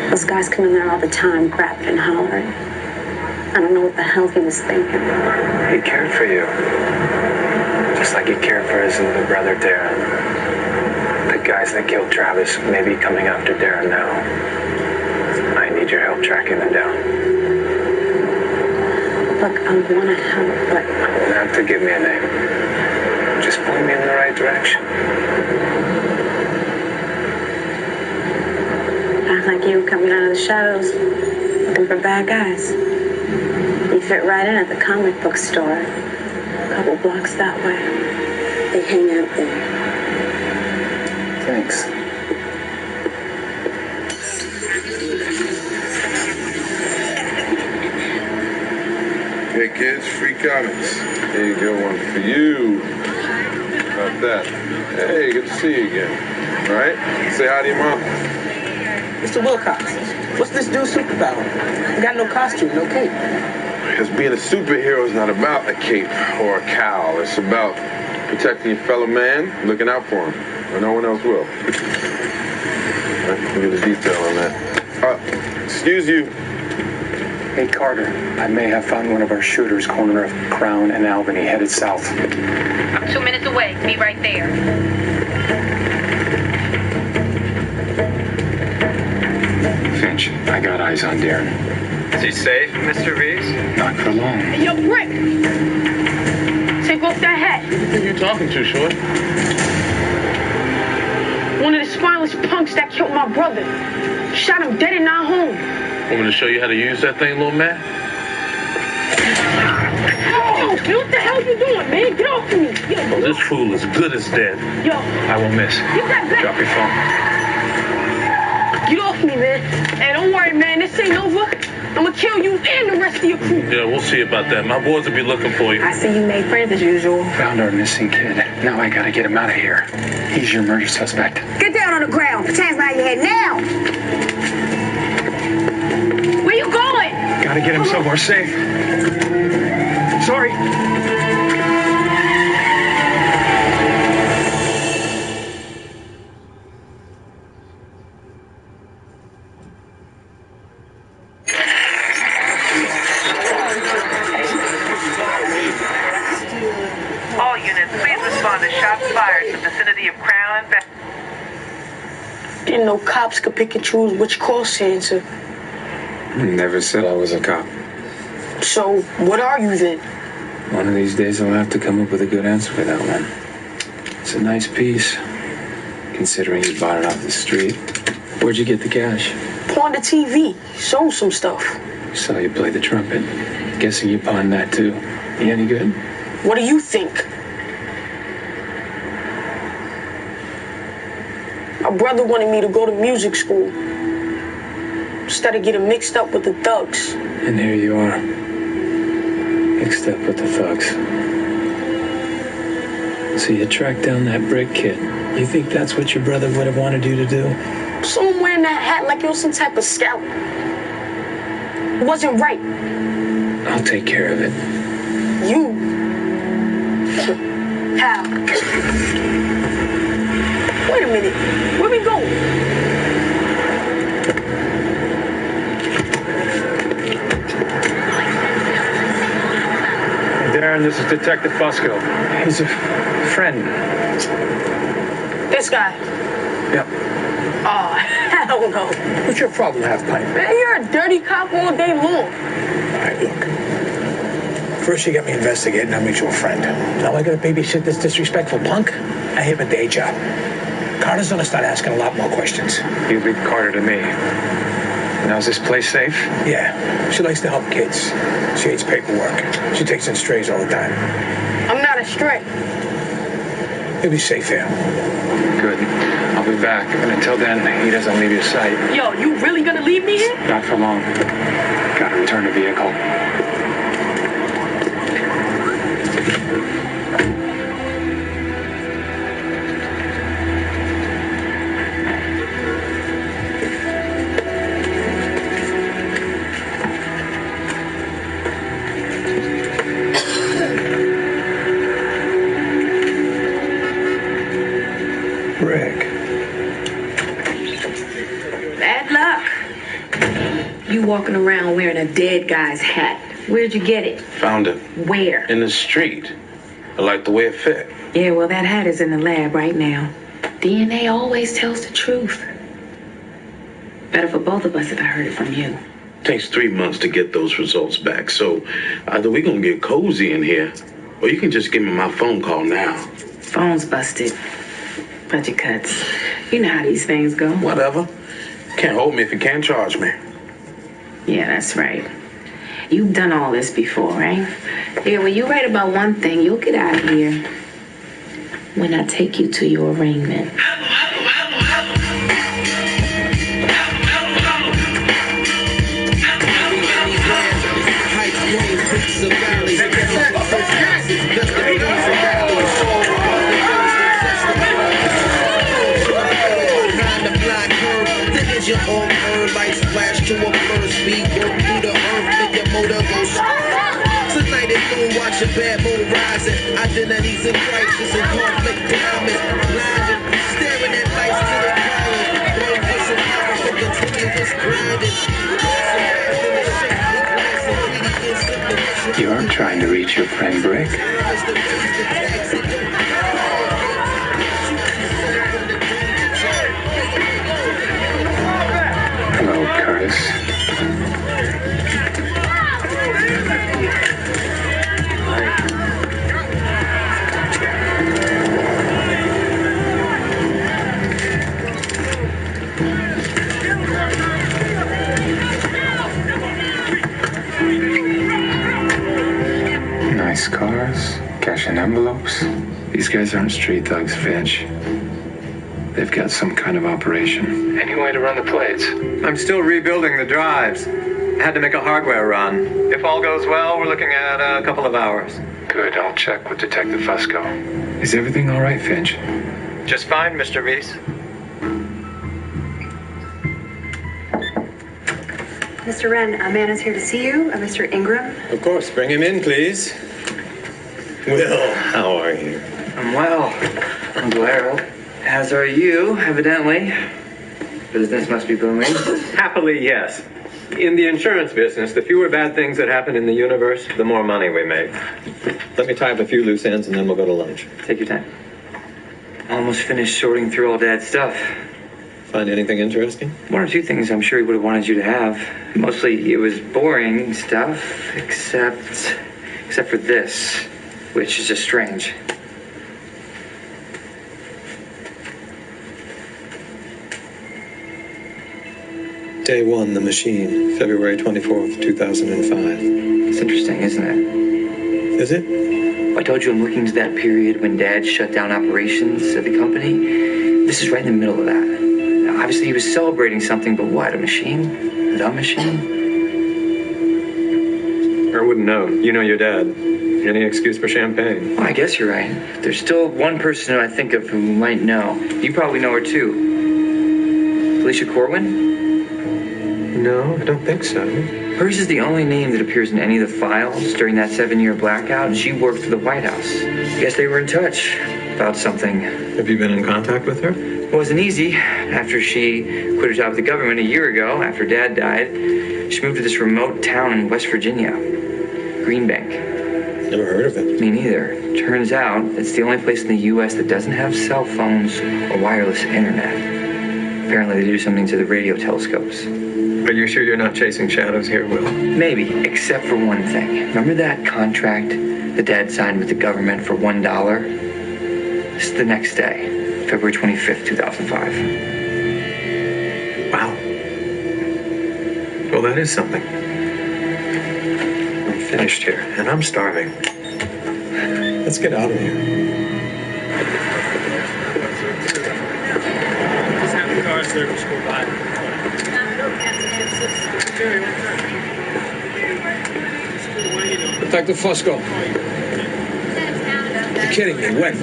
Those guys come in there all the time, grabbing and hollering. I don't know what the hell he was thinking. He cared for you. Just like he cared for his little brother, Darren. The guys that killed Travis may be coming after Darren now. I need your help tracking them down. Look, I want to help, but... You don't have to give me a name. Just point me in the right direction. Not like you coming out of the shadows, looking for bad guys. You fit right in at the comic book store. A couple blocks that way. They hang out there. Thanks. Hey kids, free comics. There you go, one for you. About that. Hey, good to see you again. All right? Say hi to your mom. Mr. Wilcox, what's this dude's superpower? We got no costume, no cape. Because being a superhero is not about a cape or a cowl. It's about protecting your fellow man, looking out for him, or no one else will. Right, look at the detail on that. Excuse you. Hey, Carter, I may have found one of our shooters corner of Crown and Albany, headed south. I'm 2 minutes away. Be right there. Finch, I got eyes on Darren. Is he safe, Mr. Reeves? Not for long. Hey, yo, Brick! Take off that hat. Who are you talking to, Short? One of the spineless punks that killed my brother. Shot him dead and not home. Want me to show you how to use that thing, little man? Yo, what the hell you doing, man? Get off of me. Yo, Oh, this fool is good as dead. Yo. I won't miss. Get that back. Drop your phone. Get off me, man. Hey, don't worry, man. This ain't over. I'm gonna kill you and the rest of your crew. Yeah, we'll see about that. My boys will be looking for you. I see you made friends as usual. Found our missing kid. Now I gotta get him out of here. He's your murder suspect. Get down on the ground. Put your hands behind your head now. Where you going? Gotta get him somewhere safe. Sorry. All units, please respond to shots fired in the vicinity of Crown and Didn't know cops could pick and choose which calls to answer. Never said I was a cop. So, what are you then? One of these days I'll have to come up with a good answer for that one. It's a nice piece, considering you bought it off the street. Where'd you get the cash? On the TV. Sold some stuff. Saw you play the trumpet. Guessing you pawned that too. You any good? What do you think? My brother wanted me to go to music school. Instead of getting mixed up with the thugs. And here you are. Mixed up with the thugs. So you tracked down that brick kid. You think that's what your brother would have wanted you to do? Someone wearing that hat like you're some type of scout. It wasn't right. I'll take care of it. You? How? Wait a minute. Where we going? Darren, this is Detective Fusco. He's a friend. This guy? Yep. Oh, hell no. What's your problem, half-pipe? Man, you're a dirty cop all day long. All right, look. First you got me investigating, I'll make you a friend. Now I gotta babysit this disrespectful punk? I have a day job. Carter's gonna start asking a lot more questions. You leave Carter to me. Now, is this place safe? Yeah, she likes to help kids. She hates paperwork. She takes in strays all the time. I'm not a stray. You'll be safe here. Good. I'll be back. And until then, he doesn't leave your sight. Yo, you really gonna leave me here? Not for long. Gotta return the vehicle. Bad luck. You walking around wearing a dead guy's hat. Where'd you get it? Found it. Where? In the street. I like the way it fit. Yeah, well, that hat is in the lab right now. DNA always tells the truth. Better for both of us if I heard it from you. Takes 3 months to get those results back, so either we gonna get cozy in here, or you can just give me my phone call now. Phone's busted. Budget cuts. You know how these things go. Whatever. Can't hold me if you can't charge me. Yeah, that's right. You've done all this before, right? Yeah, when you write about one thing, you'll get out of here when I take you to your arraignment. Your own earth lights flash to a first speed, go through the earth, make your motor go tonight at noon, watch a bad moon rising, identities in crisis and conflict diamonds, blinding, staring at lights to the pilot, brain whistle power for continuous grinding. You're trying to reach your friend Brick? Hello, Curtis. Nice cars, cash in envelopes. These guys aren't street thugs, Finch. They've got some kind of operation. Any way to run the plates? I'm still rebuilding the drives. I had to make a hardware run. If all goes well, we're looking at a couple of hours. Good, I'll check with Detective Fusco. Is everything all right, Finch? Just fine, Mr. Reese. Mr. Wren, a man is here to see you, Mr. Ingram. Of course, bring him in, please. Will, how are you? I'm well. I'm glad. As are you, evidently. Business must be booming. Happily, yes. In the insurance business, the fewer bad things that happen in the universe, the more money we make. Let me tie up a few loose ends and then we'll go to lunch. Take your time. Almost finished sorting through all Dad's stuff. Find anything interesting? One or two things I'm sure he would have wanted you to have. Mostly it was boring stuff, except for this, which is just strange. Day 1, The Machine, February 24th, 2005. It's interesting, isn't it? Is it? I told you I'm looking into that period when Dad shut down operations at the company. This is right in the middle of that. Now, obviously, he was celebrating something, but what? A machine? The machine? I wouldn't know. You know your dad. Any excuse for champagne? Well, I guess you're right. There's still one person who I think of who might know. You probably know her, too. Felicia Corwin? No, I don't think so. Hers is the only name that appears in any of the files during that 7-year blackout, and she worked for the White House. Guess they were in touch about something. Have you been in contact with her? It wasn't easy. After she quit her job with the government a year ago, after Dad died, she moved to this remote town in West Virginia, Greenbank. Never heard of it. Me neither. Turns out it's the only place in the U.S. that doesn't have cell phones or wireless internet. Apparently they do something to the radio telescopes. Are you sure you're not chasing shadows here, Will? Maybe, except for one thing. Remember that contract that Dad signed with the government for $1? This is the next day, February 25th, 2005. Wow. Well, that is something. I'm finished here, and I'm starving. Let's get out of here. Just have the car service go by. Detective Fusco. You're kidding me. When?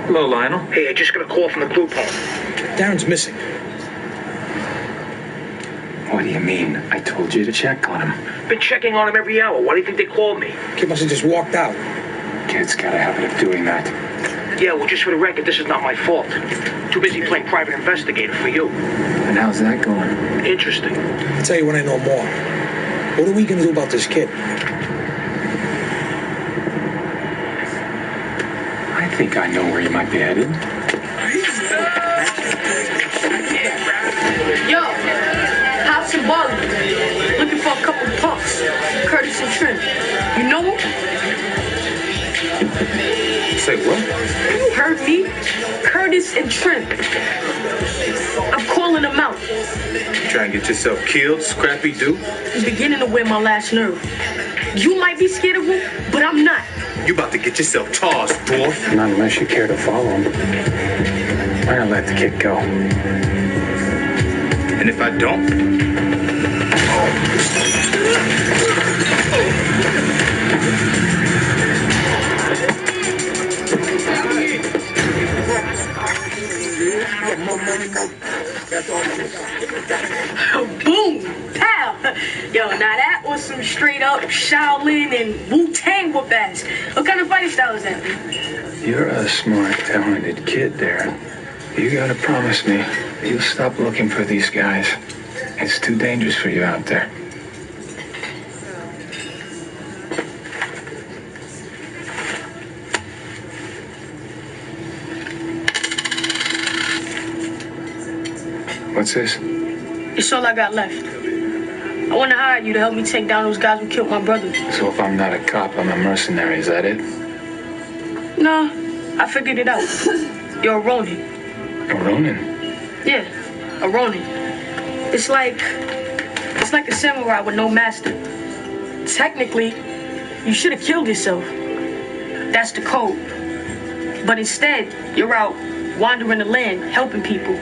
Hello, Lionel. Hey, I just got a call from the group home. Darren's missing. What do you mean? I told you to check on him. Been checking on him every hour. Why do you think they called me? Kid must have just walked out. Kid's got a habit of doing that. Yeah, well, just for the record, this is not my fault. Too busy playing private investigator for you. And how's that going? Interesting. I'll tell you when I know more. What are we going to do about this kid? I think I know where you might be headed. Yo, Hops and Barley. Looking for a couple punks. Curtis and Trent. You know them? Say what? You heard me. Curtis and Trent. I'm calling them out. Trying to get yourself killed, Scrappy Doo? I'm beginning to wear my last nerve. You might be scared of them, but I'm not. You about to get yourself tossed, dwarf. Not unless you care to follow him. Why not let the kid go? And if I don't? Boom! Pow! Yo, now that was some straight up Shaolin and Wu-Tang whoop ass. What kind of fighting style is that? You're a smart, talented kid, Darren. You gotta promise me that you'll stop looking for these guys. It's too dangerous for you out there. What's this? It's all I got left. I want to hire you to help me take down those guys who killed my brother. So if I'm not a cop, I'm a mercenary, is that it? Nah, I figured it out. You're a Ronin. A Ronin? Yeah, a Ronin. It's like a samurai with no master. Technically, you should have killed yourself. That's the code. But instead, you're out wandering the land, helping people.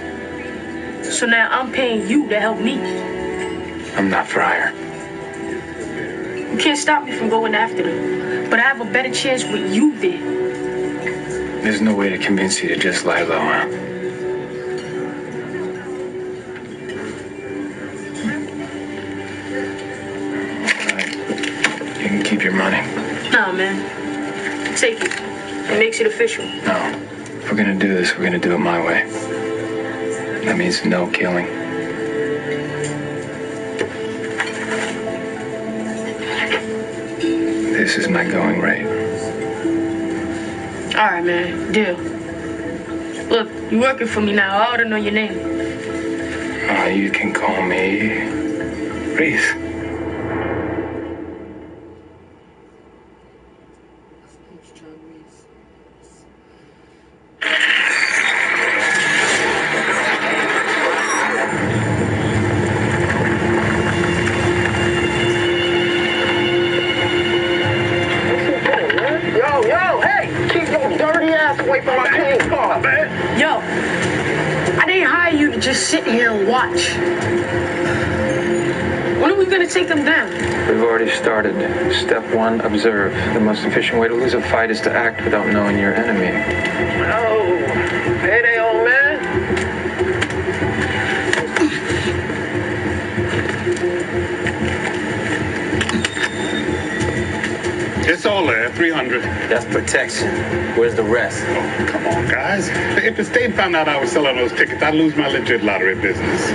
So now I'm paying you to help me. I'm not for hire. You can't stop me from going after them. But I have a better chance with you there. There's no way to convince you to just lie low, huh? You can keep your money. Nah, man. Take it. It makes it official. No. If we're gonna do this, we're gonna do it my way. That means no killing. this is my going rate. All right, man. Deal. Look, you working for me now. I ought to know your name. You can call me Reese. Yo, I didn't hire you to just sit here and watch. When are we gonna take them down? We've already started. Step 1, observe. The most efficient way to lose a fight is to act without knowing your enemy. Oh, payday, old man. It's all there, 300. That's protection. Where's the rest? Oh, come on, guys. If the state found out I was selling those tickets, I'd lose my legit lottery business.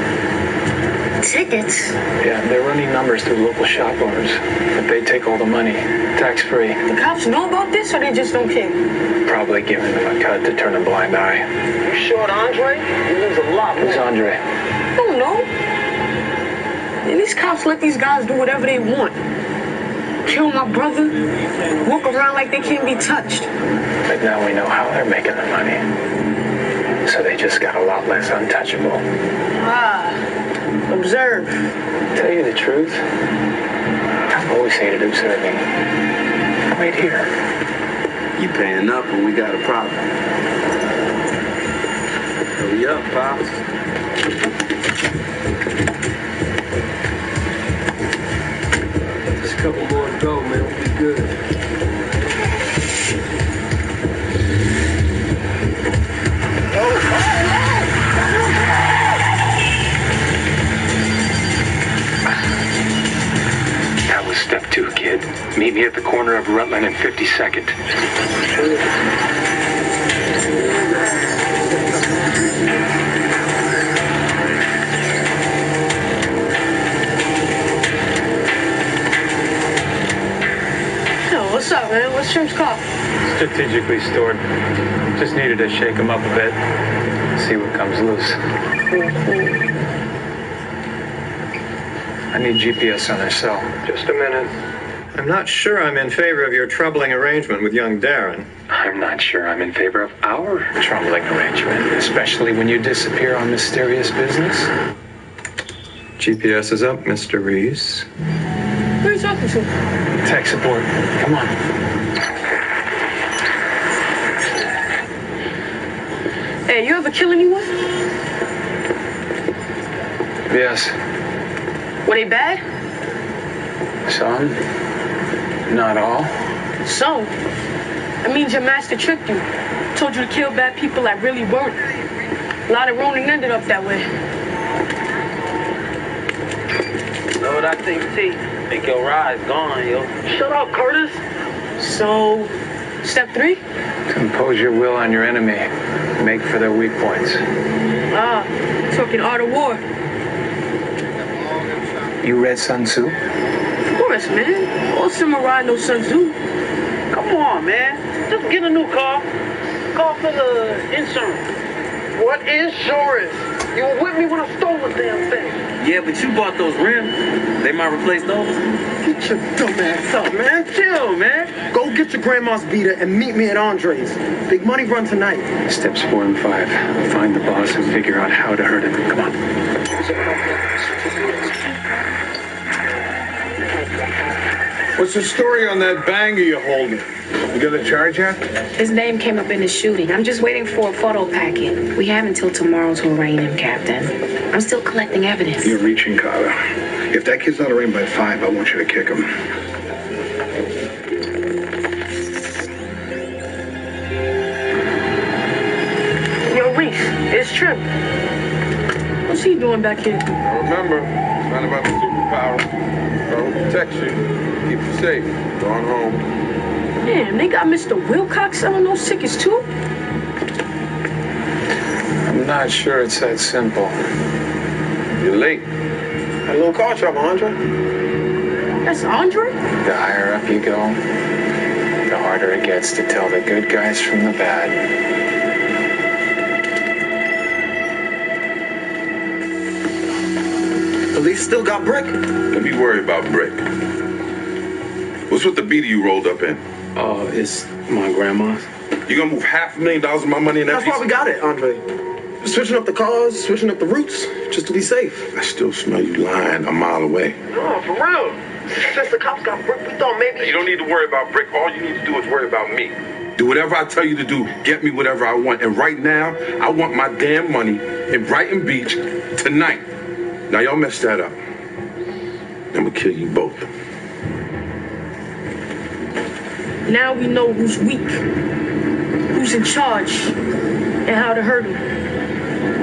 Tickets? Yeah, they're running numbers through local shop owners, but they take all the money, tax-free. The cops know about this, or they just don't care? Probably giving them a cut to turn a blind eye. You short Andre? You lose a lot more. Who's Andre? I don't know. And these cops let these guys do whatever they want. Kill my brother, walk around like they can't be touched. But now we know how they're making the money. So they just got a lot less untouchable. Observe. Tell you the truth, I've always hated observing. Right here. You paying up when we got a problem. Hurry up, Pops. Just a couple more to go, man. We'll be good. That was step 2, kid. Meet me at the corner of Rutland and 52nd. What's up, man? What's Shrimp's car? Strategically stored. Just needed to shake him up a bit. See what comes loose. I need GPS on their cell. Just a minute. I'm not sure I'm in favor of your troubling arrangement with young Darren. I'm not sure I'm in favor of our troubling arrangement, especially when you disappear on mysterious business. GPS is up, Mr. Reese. Who are you talking to? Tech support. Come on. Hey, you ever kill anyone? Yes. Were they bad? Some. Not all. Some. That means your master tricked you. Told you to kill bad people that really weren't. A lot of Ronin ended up that way. Know what I think, T? Think your ride's gone, yo. Shut up, Curtis. So, step 3? Impose your will on your enemy. Make for their weak points. Talking art of war. You read Sun Tzu? Of course, man. All samurai know Sun Tzu. Come on, man. Just get a new car. Call for the insurance. What insurance? You were with me when I stole the damn thing. Yeah, but you bought those rims. They might replace those. Get your dumb ass up, man. Chill, man. Go get your grandma's beater and meet me at Andre's. Big money run tonight. Steps 4 and 5. Find the boss and figure out how to hurt him. Come on. What's the story on that banger you're holding? You got a charge yet? His name came up in the shooting. I'm just waiting for a photo packet. We have until tomorrow to arraign him, Captain. I'm still collecting evidence. You're reaching, Carter. If that kid's not arraigned by 5, I want you to kick him. Yo, Reese, it's Trip. What's he doing back here? Remember, it's not about the superpower. It protects you, keeps you safe. Go on home. Damn, they got Mr. Wilcox selling those tickets too? I'm not sure it's that simple. You're late. A little car trouble, Andre. That's Andre? The higher up you go, the harder it gets to tell the good guys from the bad. Police still got Brick? Don't be worried about Brick. What's with the beater you rolled up in? It's my grandma's. You gonna move $500,000 of my money in that That's why we got it, Andre. Switching up the cars, switching up the routes, just to be safe. I still smell you lying a mile away. No, for real. Since the cops got Brick, we thought maybe... You don't need to worry about Brick. All you need to do is worry about me. Do whatever I tell you to do. Get me whatever I want. And right now, I want my damn money in Brighton Beach tonight. Now, y'all messed that up. I'm gonna kill you both. Now we know who's weak, who's in charge, and how to hurt him.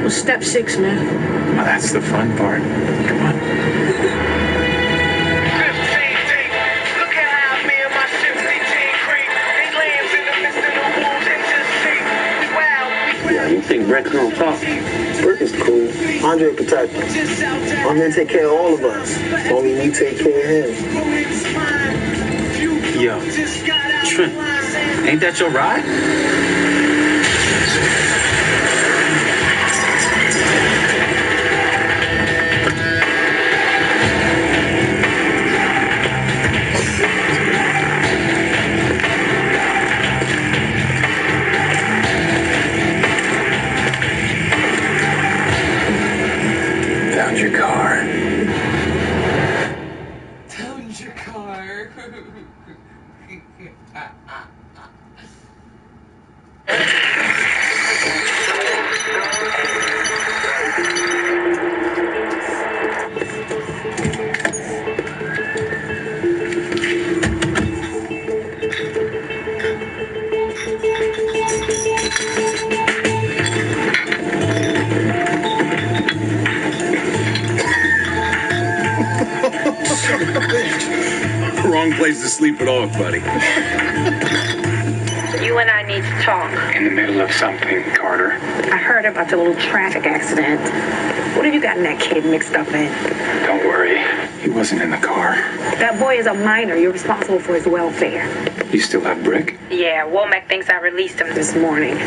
Well, step 6, man. Well, that's the fun part. Come on. 15 deep. Look at how me and my 15 creep. They lambs in the midst of the wolves and just see. We wild, we Yeah, you think Brick gonna talk? Brick is cool. Andre will protect us. I'm gonna take care of all of us. Only we take care of him. Yo, Trent, ain't that your ride? Found your car. Found your car. Wrong place to sleep it off, buddy. You and I need to talk. In the middle of something, Carter. I heard about your little traffic accident. What have you gotten that kid mixed up in? Don't worry. He wasn't in the car. That boy is a minor. You're responsible for his welfare. You still have Brick? Yeah, Womack thinks I released him this morning.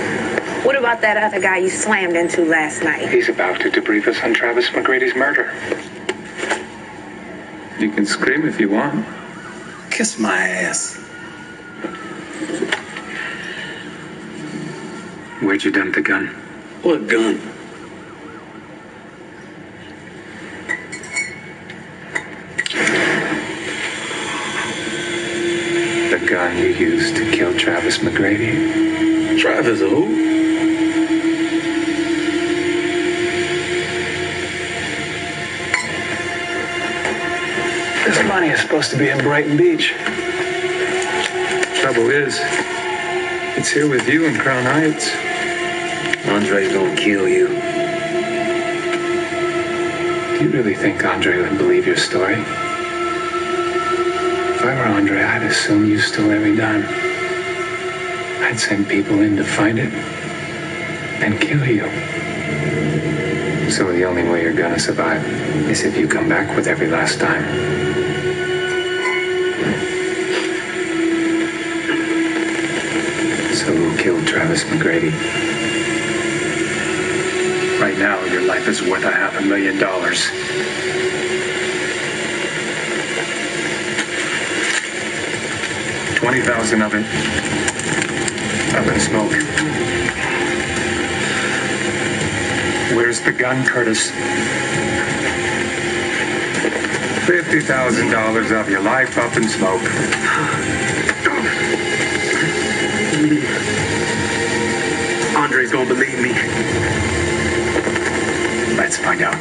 What about that other guy you slammed into last night? He's about to debrief us on Travis McGrady's murder. You can scream if you want. Kiss my ass. Where'd you dump the gun? What gun? The gun you used to kill Travis McGrady. Travis who? This money is supposed to be in Brighton Beach. Trouble is, it's here with you in Crown Heights. Andre's gonna kill you. Do you really think Andre would believe your story? If I were Andre, I'd assume you stole every dime. I'd send people in to find it and kill you. So the only way you're gonna survive is if you come back with every last dime. So who killed Travis McGrady? Right now, your life is worth $500,000. $20,000 of it up in smoke. Where's the gun, Curtis? $50,000 of your life up in smoke. Andre's gonna believe me. Let's find out.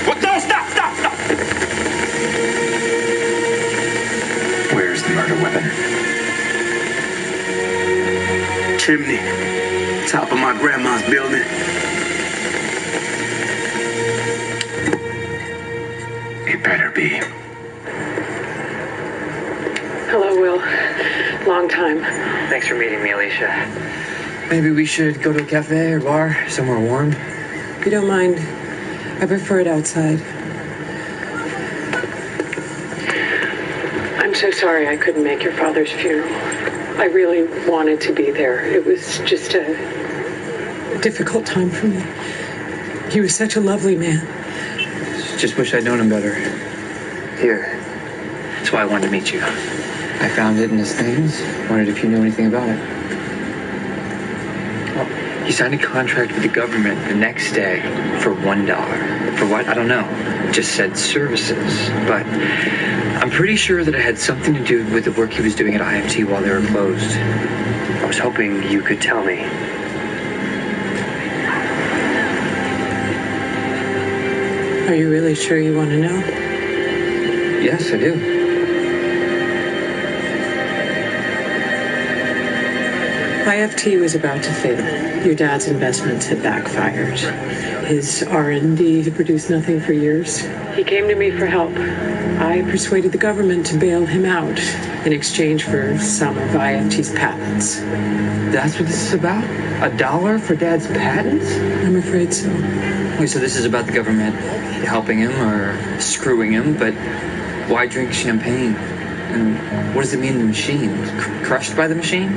What? No, stop! Where's the murder weapon? Chimney. Top of my grandma's building. It better be. Hello, Will. Long time. Thanks for meeting me, Alicia. Maybe we should go to a cafe or bar, somewhere warm. If you don't mind, I prefer it outside. I'm so sorry I couldn't make your father's funeral. I really wanted to be there. It was just a difficult time for me. He was such a lovely man. Just wish I'd known him better. Here. That's why I wanted to meet you. I found it in his things. Wondered if you knew anything about it. Well, he signed a contract with the government the next day for $1. For what? I don't know. It just said services. But I'm pretty sure that it had something to do with the work he was doing at IMT while they were closed. I was hoping you could tell me. Are you really sure you want to know? Yes, I do. IFT was about to fail. Your dad's investments had backfired. His R&D had produced nothing for years. He came to me for help. I persuaded the government to bail him out in exchange for some of IFT's patents. That's what this is about? $1 for Dad's patents? I'm afraid so. Wait, so this is about the government helping him or screwing him, but why drink champagne? And what does it mean, the machine? Crushed by the machine?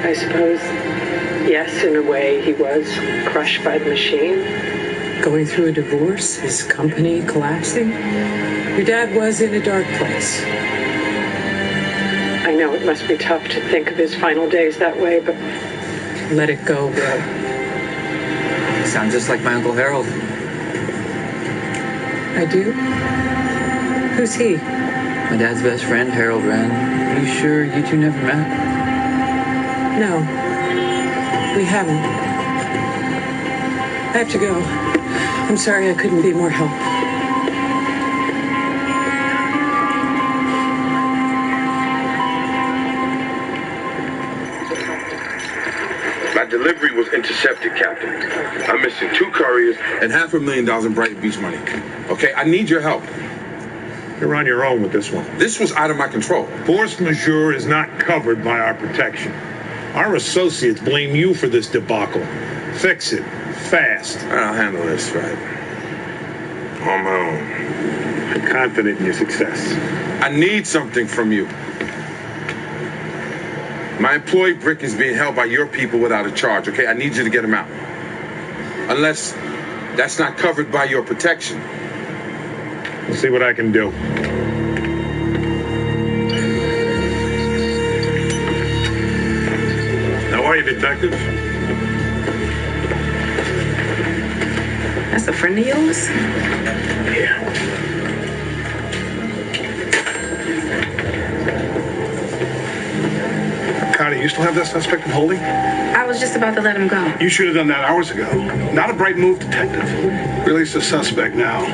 I suppose, yes, in a way, he was crushed by the machine. Going through a divorce, his company collapsing. Your dad was in a dark place. I know it must be tough to think of his final days that way, but let it go, Bill. Sounds just like my Uncle Harold. I do? Who's he? My dad's best friend, Harold Wren. Are you sure you two never met? No, we haven't. I have to go. I'm sorry I couldn't be more help. My delivery was intercepted, Captain. I'm missing 2 couriers and $500,000 in Brighton Beach money. Okay, I need your help. You're on your own with this one. This was out of my control. Force majeure is not covered by our protection. Our associates blame you for this debacle. Fix it. Fast. I'll handle this, right? On my own. I'm confident in your success. I need something from you. My employee Brick is being held by your people without a charge, okay? I need you to get him out. Unless that's not covered by your protection. We'll see what I can do. How are you, detective? That's a friend of yours? Yeah. Carter, you still have that suspect in holding? I was just about to let him go. You should have done that hours ago. Not a bright move, detective. Release the suspect now.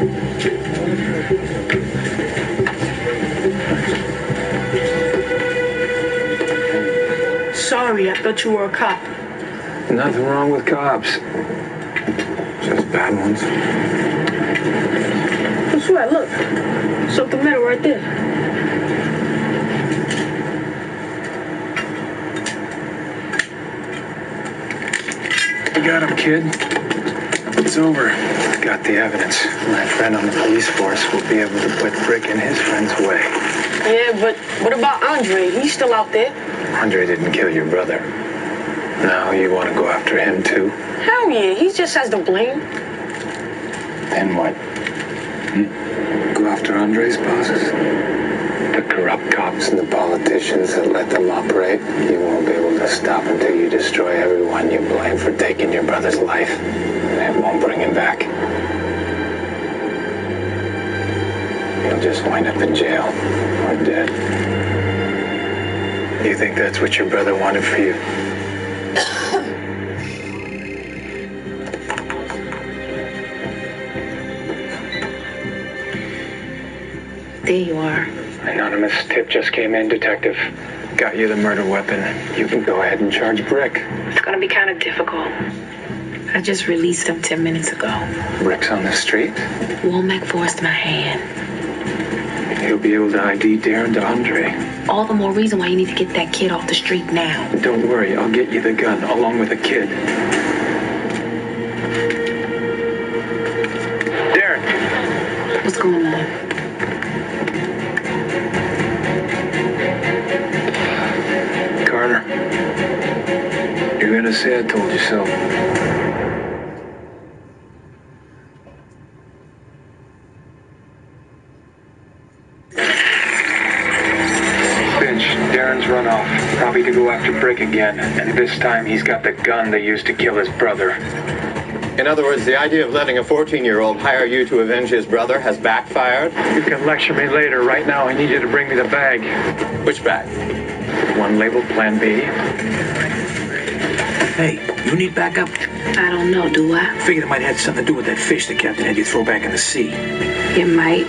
Sorry, I thought you were a cop. Nothing wrong with cops. Just bad ones. I swear, look. Something metal right there. You got him, kid. It's over. Got the evidence. My friend on the police force will be able to put Brick in his friend's way. Yeah, but what about Andre? He's still out there. Andre didn't kill your brother. Now you want to go after him too? Hell yeah, he just has the blame. Then what? Go after Andre's bosses? The corrupt cops and the politicians that let them operate. You won't be able to stop until you destroy everyone you blame for taking your brother's life. And it won't bring him back. You'll just wind up in jail or dead. You think that's what your brother wanted for you? There you are. Anonymous tip just came in, detective. Got you the murder weapon. You can go ahead and charge Brick. It's gonna be kind of difficult. I just released him 10 minutes ago. Brick's on the street. Womack forced my hand. He'll be able to ID Darren to Andre. All the more reason why you need to get that kid off the street now. Don't worry, I'll get you the gun, along with the kid. What's going on? so. Finch, Darren's run off. Probably to go after Brick again. And this time he's got the gun they used to kill his brother. In other words, the idea of letting a 14-year-old hire you to avenge his brother has backfired? You can lecture me later. Right now, I need you to bring me the bag. Which bag? One labeled Plan B. Hey, you need backup? I don't know, do I? Figured it might have had something to do with that fish the captain had you throw back in the sea. It might.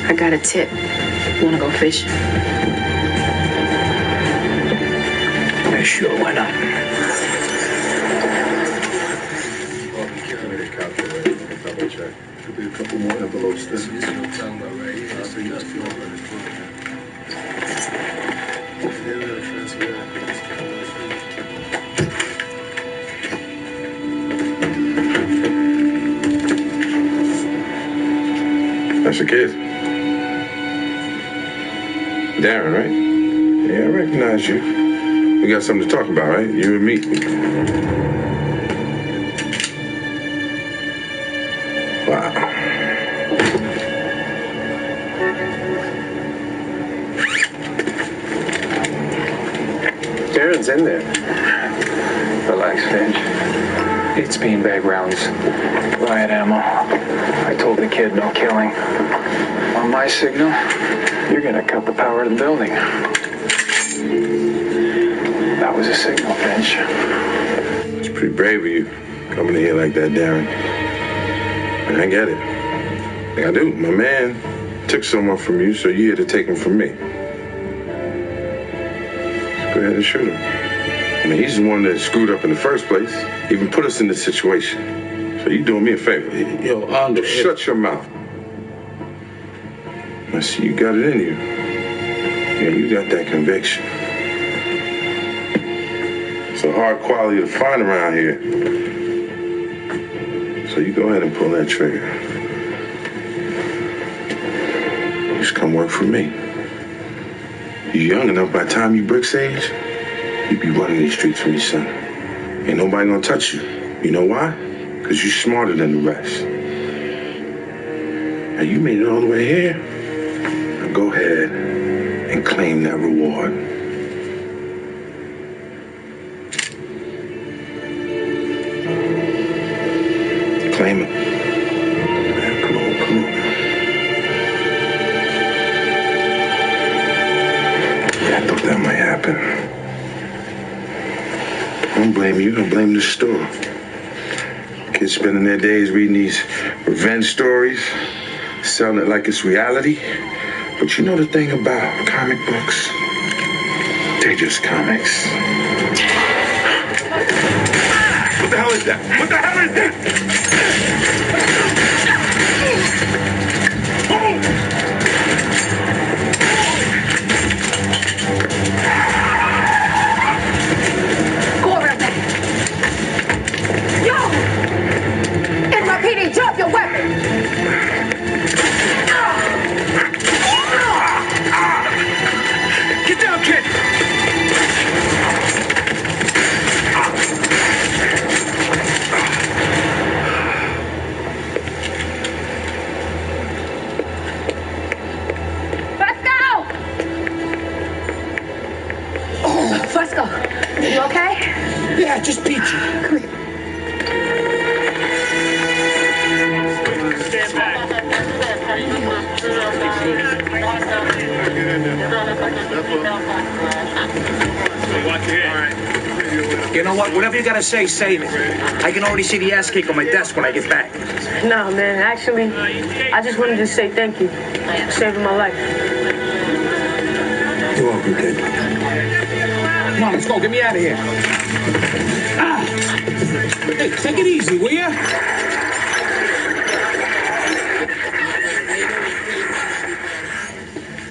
I got a tip. Wanna go fishing? Yeah, sure, why not? Could be a couple more envelopes there. That's your kid. Darren, right? Yeah, I recognize you. We got something to talk about, right? You and me. Wow. Darren's in there. Relax, Finch. It's beanbag rounds. Riot ammo. I told the kid no killing. On my signal, you're gonna cut the power to the building. That was a signal, Finch. It's pretty brave of you coming in here like that, Darren. And I get it. I do. My man took someone from you, so you had to take him from me. Just go ahead and shoot him. I mean, he's the one that screwed up in the first place. Even put us in this situation. So you doing me a favor. Yo, Andre. Shut your mouth. I see you got it in you. Yeah, you got that conviction. It's a hard quality to find around here. So you go ahead and pull that trigger. Just come work for me. You're young enough, by the time you Brick's age, you be running these streets for me, son. Ain't nobody gonna touch you. You know why? Because you're smarter than the rest. Now, you made it all the way here. Now go ahead and claim that reward. Claim it. Come on, come on. Yeah, I thought that might happen. Don't blame you, don't blame the store. Kids spending their days reading these revenge stories, selling it like it's reality. But you know the thing about comic books? They're just comics. What the hell is that? What the hell is that? NYPD, drop your weapon! Get down, kid! Fusco, you okay? Yeah, just peachy. Come here. Stand back. Watch your head. You know what? Whatever you gotta say, save it. I can already see the ass cake on my desk when I get back. No, man. Actually, I just wanted to say thank you for saving my life. You're welcome, kid. Come on, let's go. Get me out of here. Ah! Hey, take it easy, will ya?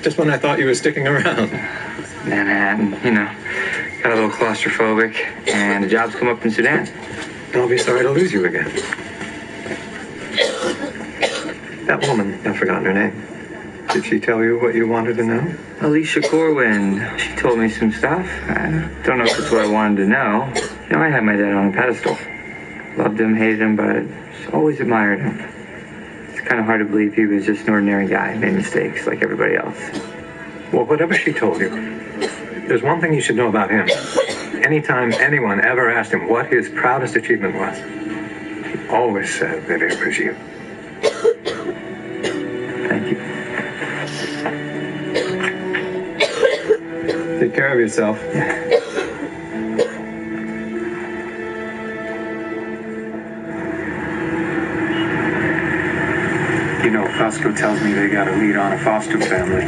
Just when I thought you were sticking around. Manhattan, you know, got a little claustrophobic, and the job's come up in Sudan. I'll be sorry to lose you again. That woman, I've forgotten her name. Did she tell you what you wanted to know? Alicia Corwin, she told me some stuff. I don't know if it's what I wanted to know. You know, I had my dad on a pedestal. Loved him, hated him, but just always admired him. It's kind of hard to believe he was just an ordinary guy, made mistakes like everybody else. Well, whatever she told you, there's one thing you should know about him. Anytime anyone ever asked him what his proudest achievement was, he always said that it was you. Thank you. Take care of yourself. You know, Fausto tells me they got a lead on a foster family.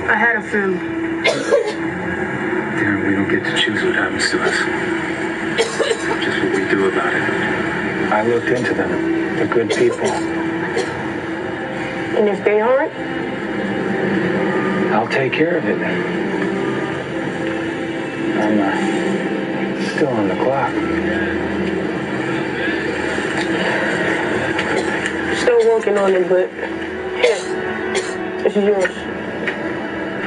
I had a feeling. Darren, we don't get to choose what happens to us. Just what we do about it. I looked into them. They're good people. And if they aren't? I'll take care of it. I'm still on the clock. Still working on it, but here, this is yours.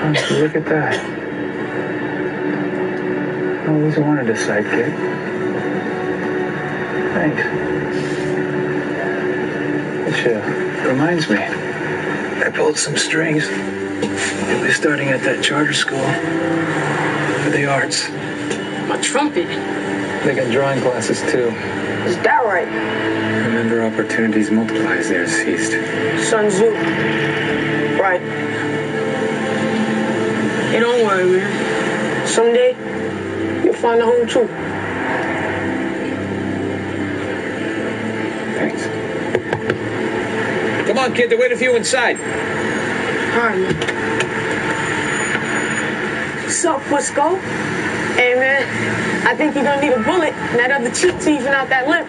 Oh, look at that. I always wanted a sidekick. Thanks. Which reminds me, I pulled some strings. You'll be starting at that charter school for the arts. A trumpet? They got drawing classes too. Is that right? Remember, opportunities multiply as they're seized. Sun Tzu. Right. Hey, don't worry, man. Someday, you'll find a home too. Thanks. Come on, kid. They're waiting for you inside. All right, man. What's up, Fusco? Hey, man, I think you're gonna need a bullet and that other cheek to even out that lip.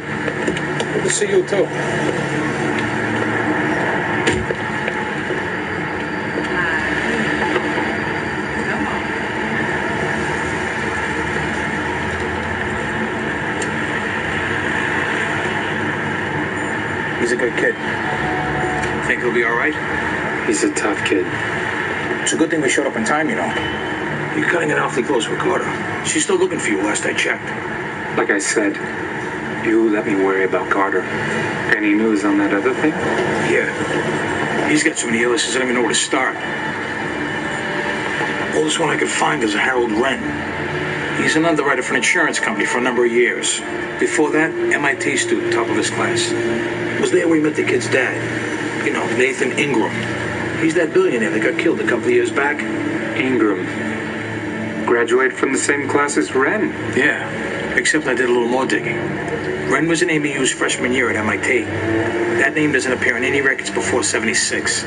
Good to see you, too. He's a good kid. Think he'll be all right? He's a tough kid. It's a good thing we showed up in time, you know. You're cutting it awfully close with Carter. She's still looking for you last I checked. Like I said, you let me worry about Carter. Any news on that other thing? Yeah. He's got so many illnesses, I don't even know where to start. Oldest one I could find is Harold Wren. He's an underwriter for an insurance company for a number of years. Before that, MIT student, top of his class. Was there where he met the kid's dad. You know, Nathan Ingram. He's that billionaire that got killed a couple of years back. Ingram. Graduated from the same class as Wren. Yeah, except I did a little more digging. Wren was an AMU's freshman year at MIT. That name doesn't appear in any records before 76,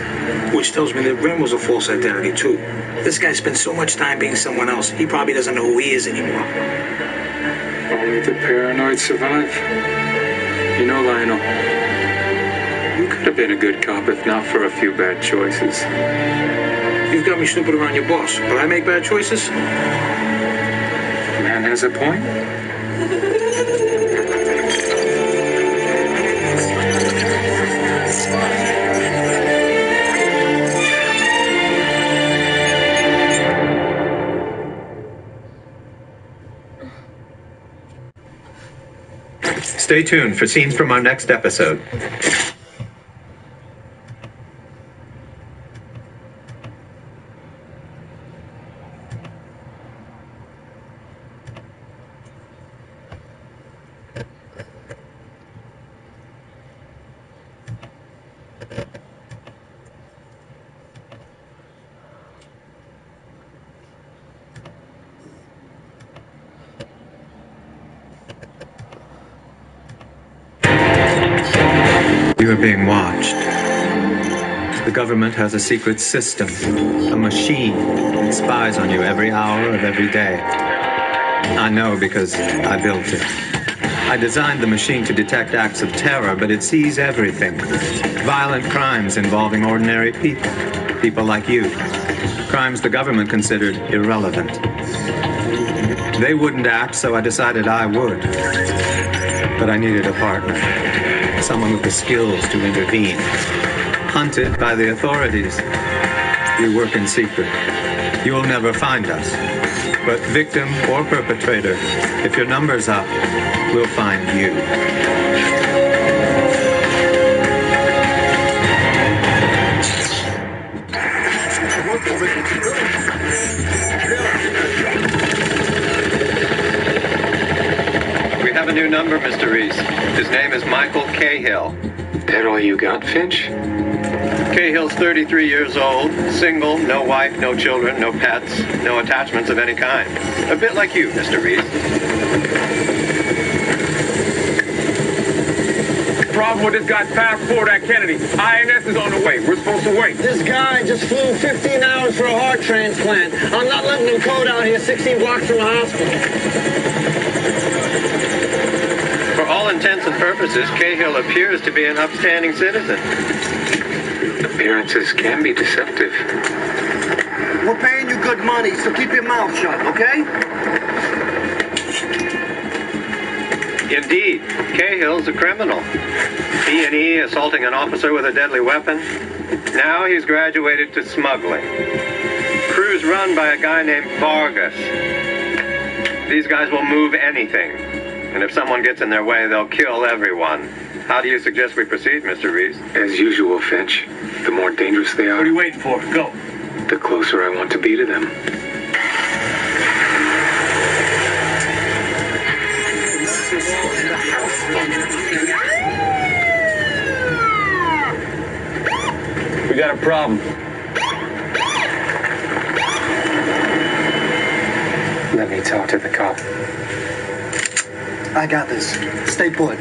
which tells me that Wren was a false identity, too. This guy spends so much time being someone else, he probably doesn't know who he is anymore. Only the paranoid survive. You know, Lionel, you could have been a good cop if not for a few bad choices. You've got me snooping around your boss, but I make bad choices? Man has a point. Stay tuned for scenes from our next episode. You are being watched. The government has a secret system, a machine that spies on you every hour of every day. I know because I built it. I designed the machine to detect acts of terror, but it sees everything. Violent crimes involving ordinary people, people like you. Crimes the government considered irrelevant. They wouldn't act, so I decided I would. But I needed a partner. Someone with the skills to intervene. hunted by the authorities. We work in secret. You'll never find us. But victim or perpetrator, if your number's up, we'll find you. We have a new number, Mr. Reese. His name is Michael Cahill. That all you got, Finch? Cahill's 33 years old, single, no wife, no children, no pets, no attachments of any kind. A bit like you, Mr. Reese. Problem with this guy's passport at Kennedy. INS is on the way. We're supposed to wait. This guy just flew 15 hours for a heart transplant. I'm not letting him code out here 16 blocks from the hospital. For all intents and purposes, Cahill appears to be an upstanding citizen. Appearances can be deceptive. We're paying you good money, so keep your mouth shut, okay? Indeed, Cahill's a criminal. E&E assaulting an officer with a deadly weapon. Now he's graduated to smuggling. Crew's run by a guy named Vargas. These guys will move anything. And if someone gets in their way, they'll kill everyone. How do you suggest we proceed, Mr. Reese? As usual, Finch. The more dangerous they are... What are you waiting for? Go. The closer I want to be to them. We got a problem. Let me talk to the cop. I got this. Stay put.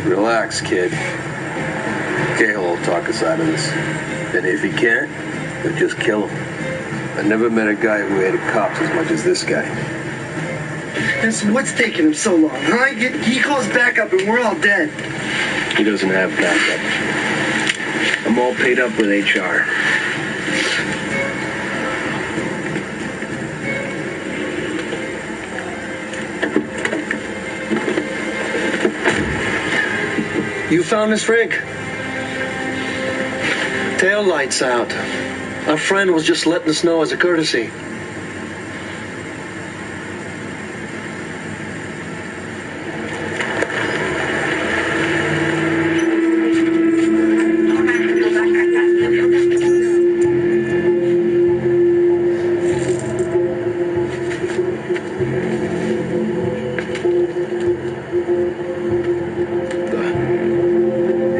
Relax, kid. Cahill will talk us out of this. And if he can't, we'll just kill him. I never met a guy who hated cops as much as this guy. And so what's taking him so long, huh? He calls backup and we're all dead. He doesn't have backup. I'm all paid up with HR. You found this, Frank? Tail lights out. Our friend was just letting us know as a courtesy.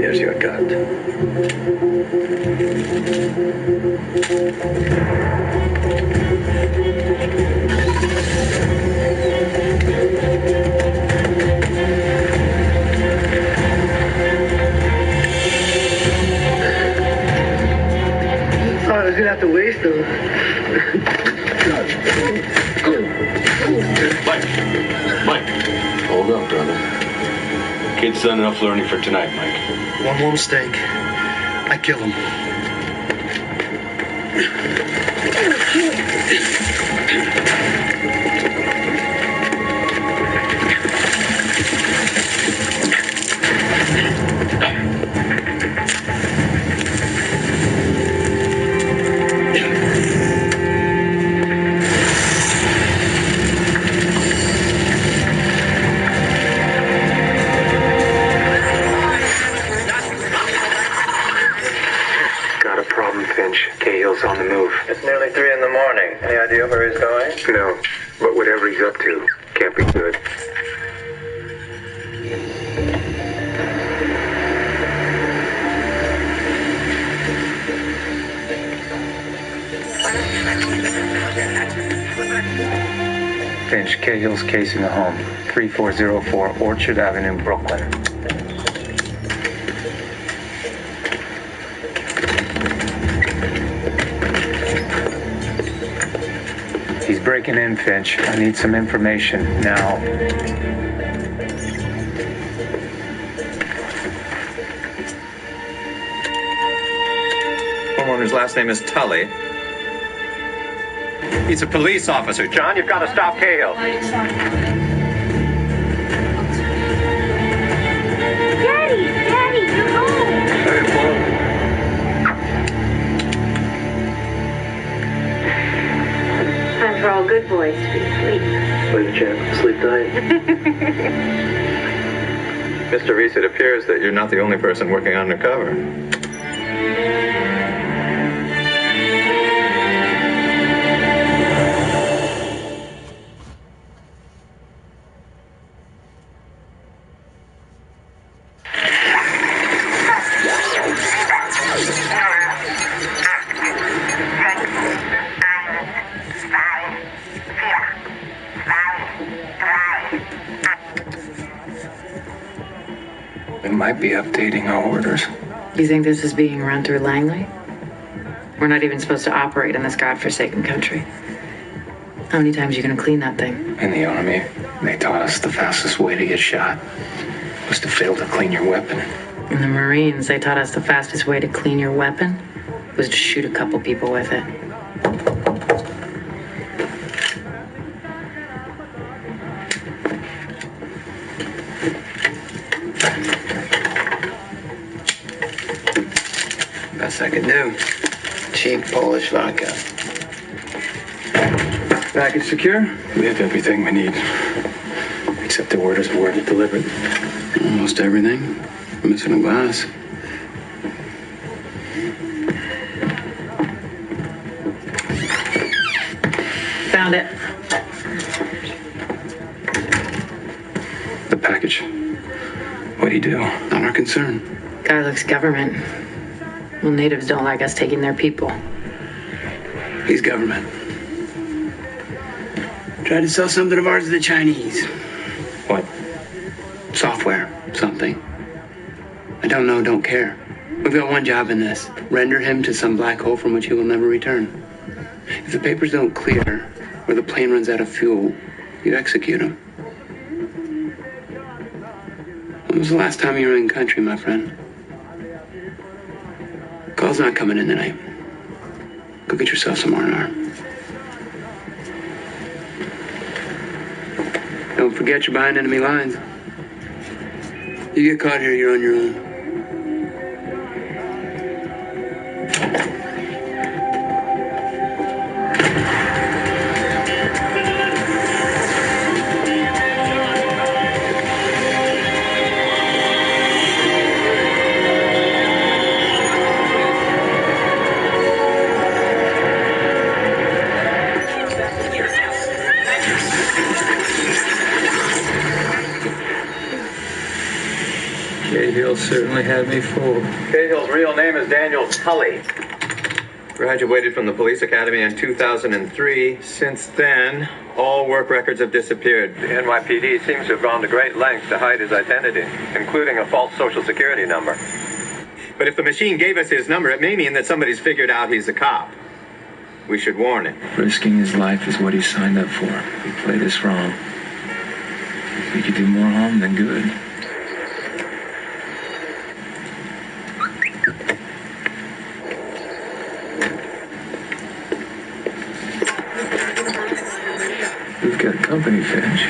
Here's your cut. Oh, I was gonna have to waste them. Mike. Hold up, brother. Kid's done enough learning for tonight, Mike. One more mistake. I kill him. Got a problem, Finch. Cahill's on the move. It's nearly 3 in the morning. Any idea where he's going? No, but whatever he's up to, can't be good. Finch, Cahill's casing a home, 3404 Orchard Avenue, Brooklyn. He's breaking in, Finch. I need some information now. Homeowner's last name is Tully. He's a police officer. John, you've got to stop Cahill. Mr. Reese, it appears that you're not the only person working undercover. We might be updating our orders. You think this is being run through Langley? We're not even supposed to operate in this godforsaken country. How many times are you going to clean that thing? In the Army, they taught us the fastest way to get shot was to fail to clean your weapon. In the Marines, they taught us the fastest way to clean your weapon was to shoot a couple people with it. Best I could do. Cheap Polish vodka. Package secure? We have everything we need, except the orders of where to deliver it. Almost everything. I'm missing a glass. Found it. The package. What do you do? Not our concern. Guy looks government. Well, natives don't like us taking their people. He's government. Tried to sell something of ours to the Chinese. What? Software. Something. I don't know, don't care. We've got one job in this. Render him to some black hole from which he will never return. If the papers don't clear, or the plane runs out of fuel, you execute him. When was the last time you were in country, my friend? Call's not coming in tonight. Go get yourself some R&R. Don't forget you're behind enemy lines. You get caught here, you're on your own. Cahill certainly had me fooled. Cahill's real name is Daniel Tully. Graduated from the police academy in 2003. Since then, all work records have disappeared. The NYPD seems to have gone to great lengths to hide his identity, including a false social security number. But if the machine gave us his number, it may mean that somebody's figured out he's a cop. We should warn him. Risking his life is what he signed up for. He played us wrong. We could do more harm than good. We've got company, Finch.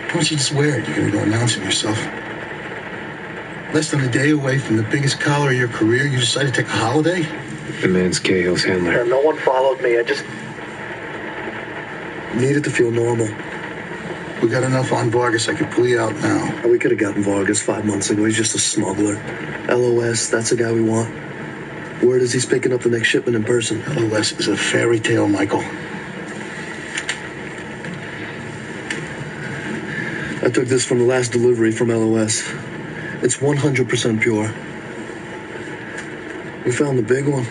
Why don't you just wear it? You're gonna go announcing yourself. Less than a day away from the biggest collar of your career, you decide to take a holiday? The man's Cahill's handler. No one followed me. I just needed to feel normal. We got enough on Vargas I could pull you out now. We could have gotten Vargas 5 months ago. He's just a smuggler. LOS, that's the guy we want. Word is he's picking up the next shipment in person. LOS is a fairy tale, Michael. I took this from the last delivery from LOS. It's 100% pure. We found the big one.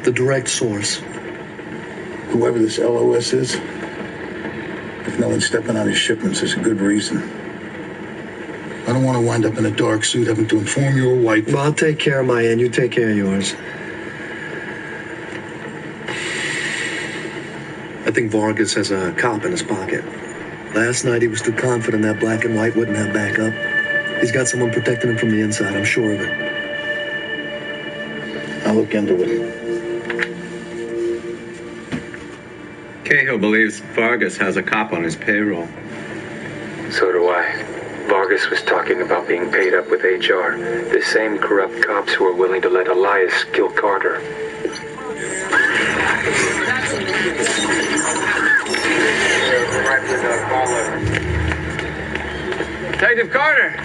The direct source. Whoever this LOS is, if no one's stepping on his shipments, there's a good reason. I don't want to wind up in a dark suit having to inform your wife. Well, I'll take care of my end. You take care of yours. I think Vargas has a cop in his pocket. Last night he was too confident that black and white wouldn't have backup. He's got someone protecting him from the inside, I'm sure of it. I'll look into it. Cahill believes Vargas has a cop on his payroll. So do I. Vargas was talking about being paid up with HR. The same corrupt cops who are willing to let Elias kill Carter. Detective Carter.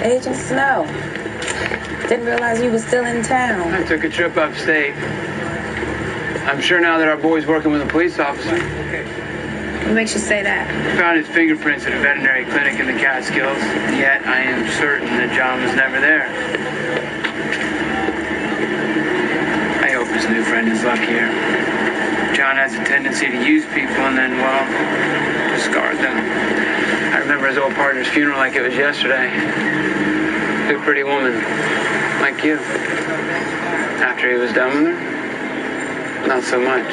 Agent Snow. Didn't realize you were still in town. I took a trip upstate. I'm sure now that our boy's working with a police officer. What makes you say that? Found his fingerprints at a veterinary clinic in the Catskills, yet I am certain that John was never there. I hope his new friend is luckier. John has a tendency to use people and then, well, discard them. I remember his old partner's funeral like it was yesterday. Good pretty woman, like you. After he was done with her, not so much.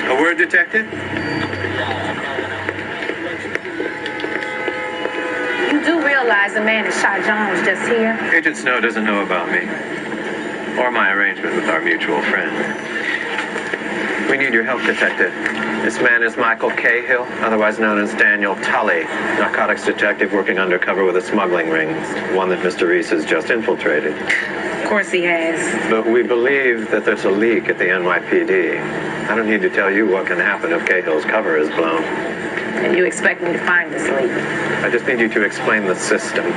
A word, Detective? You do realize the man that shot John was just here? Agent Snow doesn't know about me, or my arrangement with our mutual friend. We need your help, Detective. This man is Michael Cahill, otherwise known as Daniel Tully, narcotics detective working undercover with a smuggling ring, one that Mr. Reese has just infiltrated. Of course he has. But we believe that there's a leak at the NYPD. I don't need to tell you what can happen if Cahill's cover is blown. And you expect me to find this leak? I just need you to explain the system.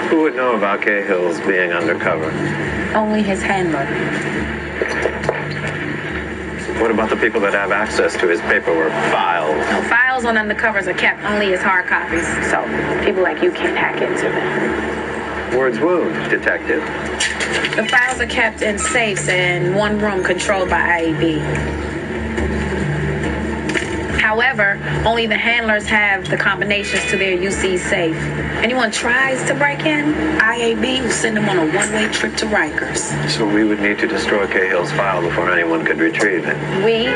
Who would know about Cahill's being undercover? Only his handler. What about the people that have access to his paperwork files? No, files on undercovers are kept only as hard copies, so people like you can't hack into them. Words wound, Detective. The files are kept in safes in one room controlled by IAB. However, only the handlers have the combinations to their UC safe. Anyone tries to break in, IAB will send them on a one-way trip to Rikers. So we would need to destroy Cahill's file before anyone could retrieve it. We?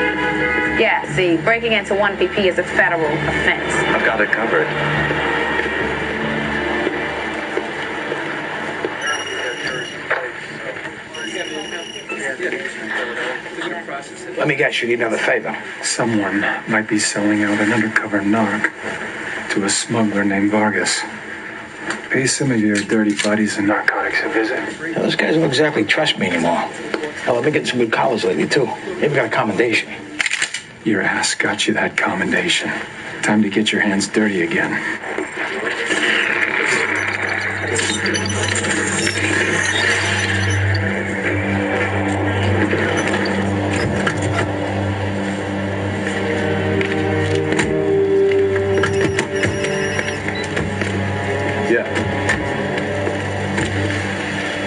Yeah, see, breaking into 1PP is a federal offense. I've got it covered. Let me guess, you need another favor. Someone might be selling out an undercover narc to a smuggler named Vargas. Pay some of your dirty buddies and narcotics a visit. Now, those guys don't exactly trust me anymore. Hell, I've been getting some good collars lately, too. They've got a commendation. Your ass got you that commendation. Time to get your hands dirty again.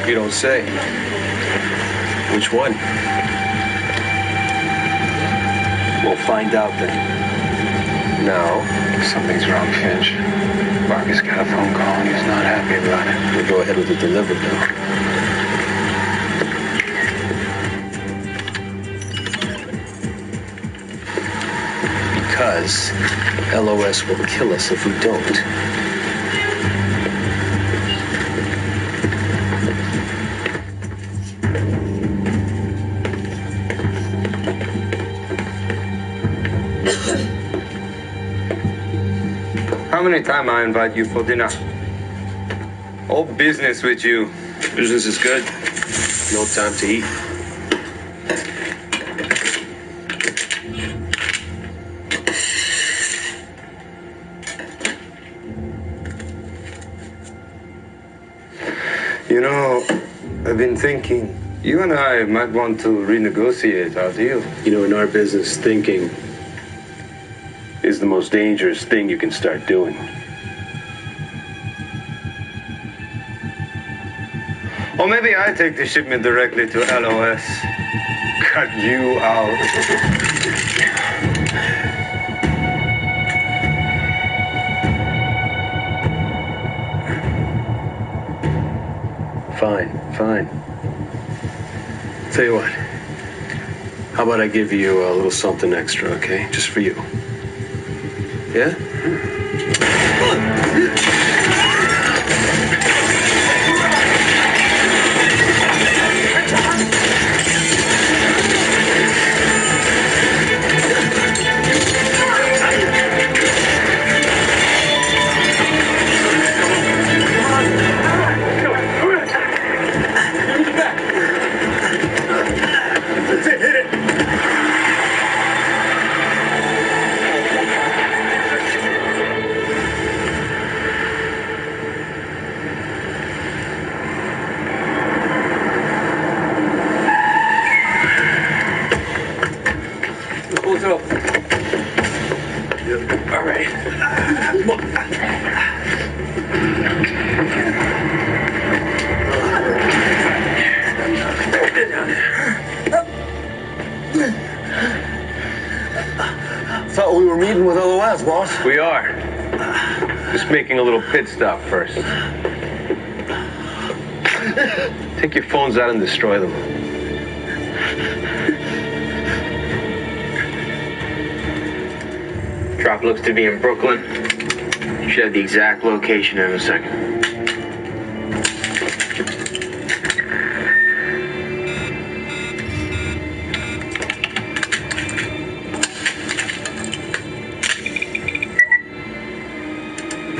You don't say. Which one? We'll find out then. No. Something's wrong, Finch. Vargas got a phone call and he's not happy about it. We'll go ahead with the delivery now. Because LOS will kill us if we don't. How many times I invite you for dinner? All business with you. Business is good. No time to eat. You know, I've been thinking, you and I might want to renegotiate our deal. You know, in our business, thinking is the most dangerous thing you can start doing. Or maybe I take the shipment directly to LOS. Cut you out. Fine. Tell you what. How about I give you a little something extra, okay? Just for you. Yeah? All right. Thought we were meeting with LOS, boss. We are. Just making a little pit stop first. Take your phones out and destroy them. Drop looks to be in Brooklyn. You should have the exact location in a second.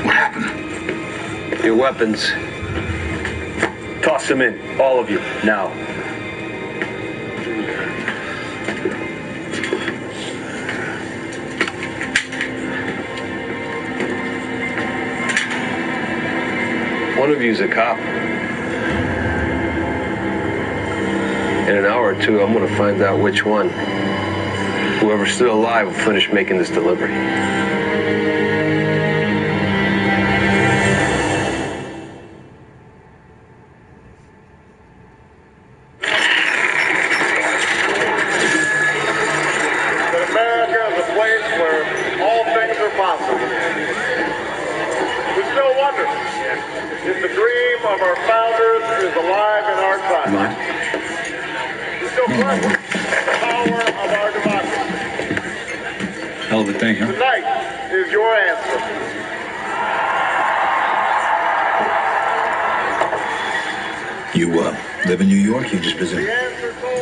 What happened? Your weapons. Toss them in, all of you, now. One of you's a cop. In an hour or two, I'm gonna find out which one. Whoever's still alive will finish making this delivery. Hell of a thing, huh? Tonight is your answer. You live in New York? You just visiting?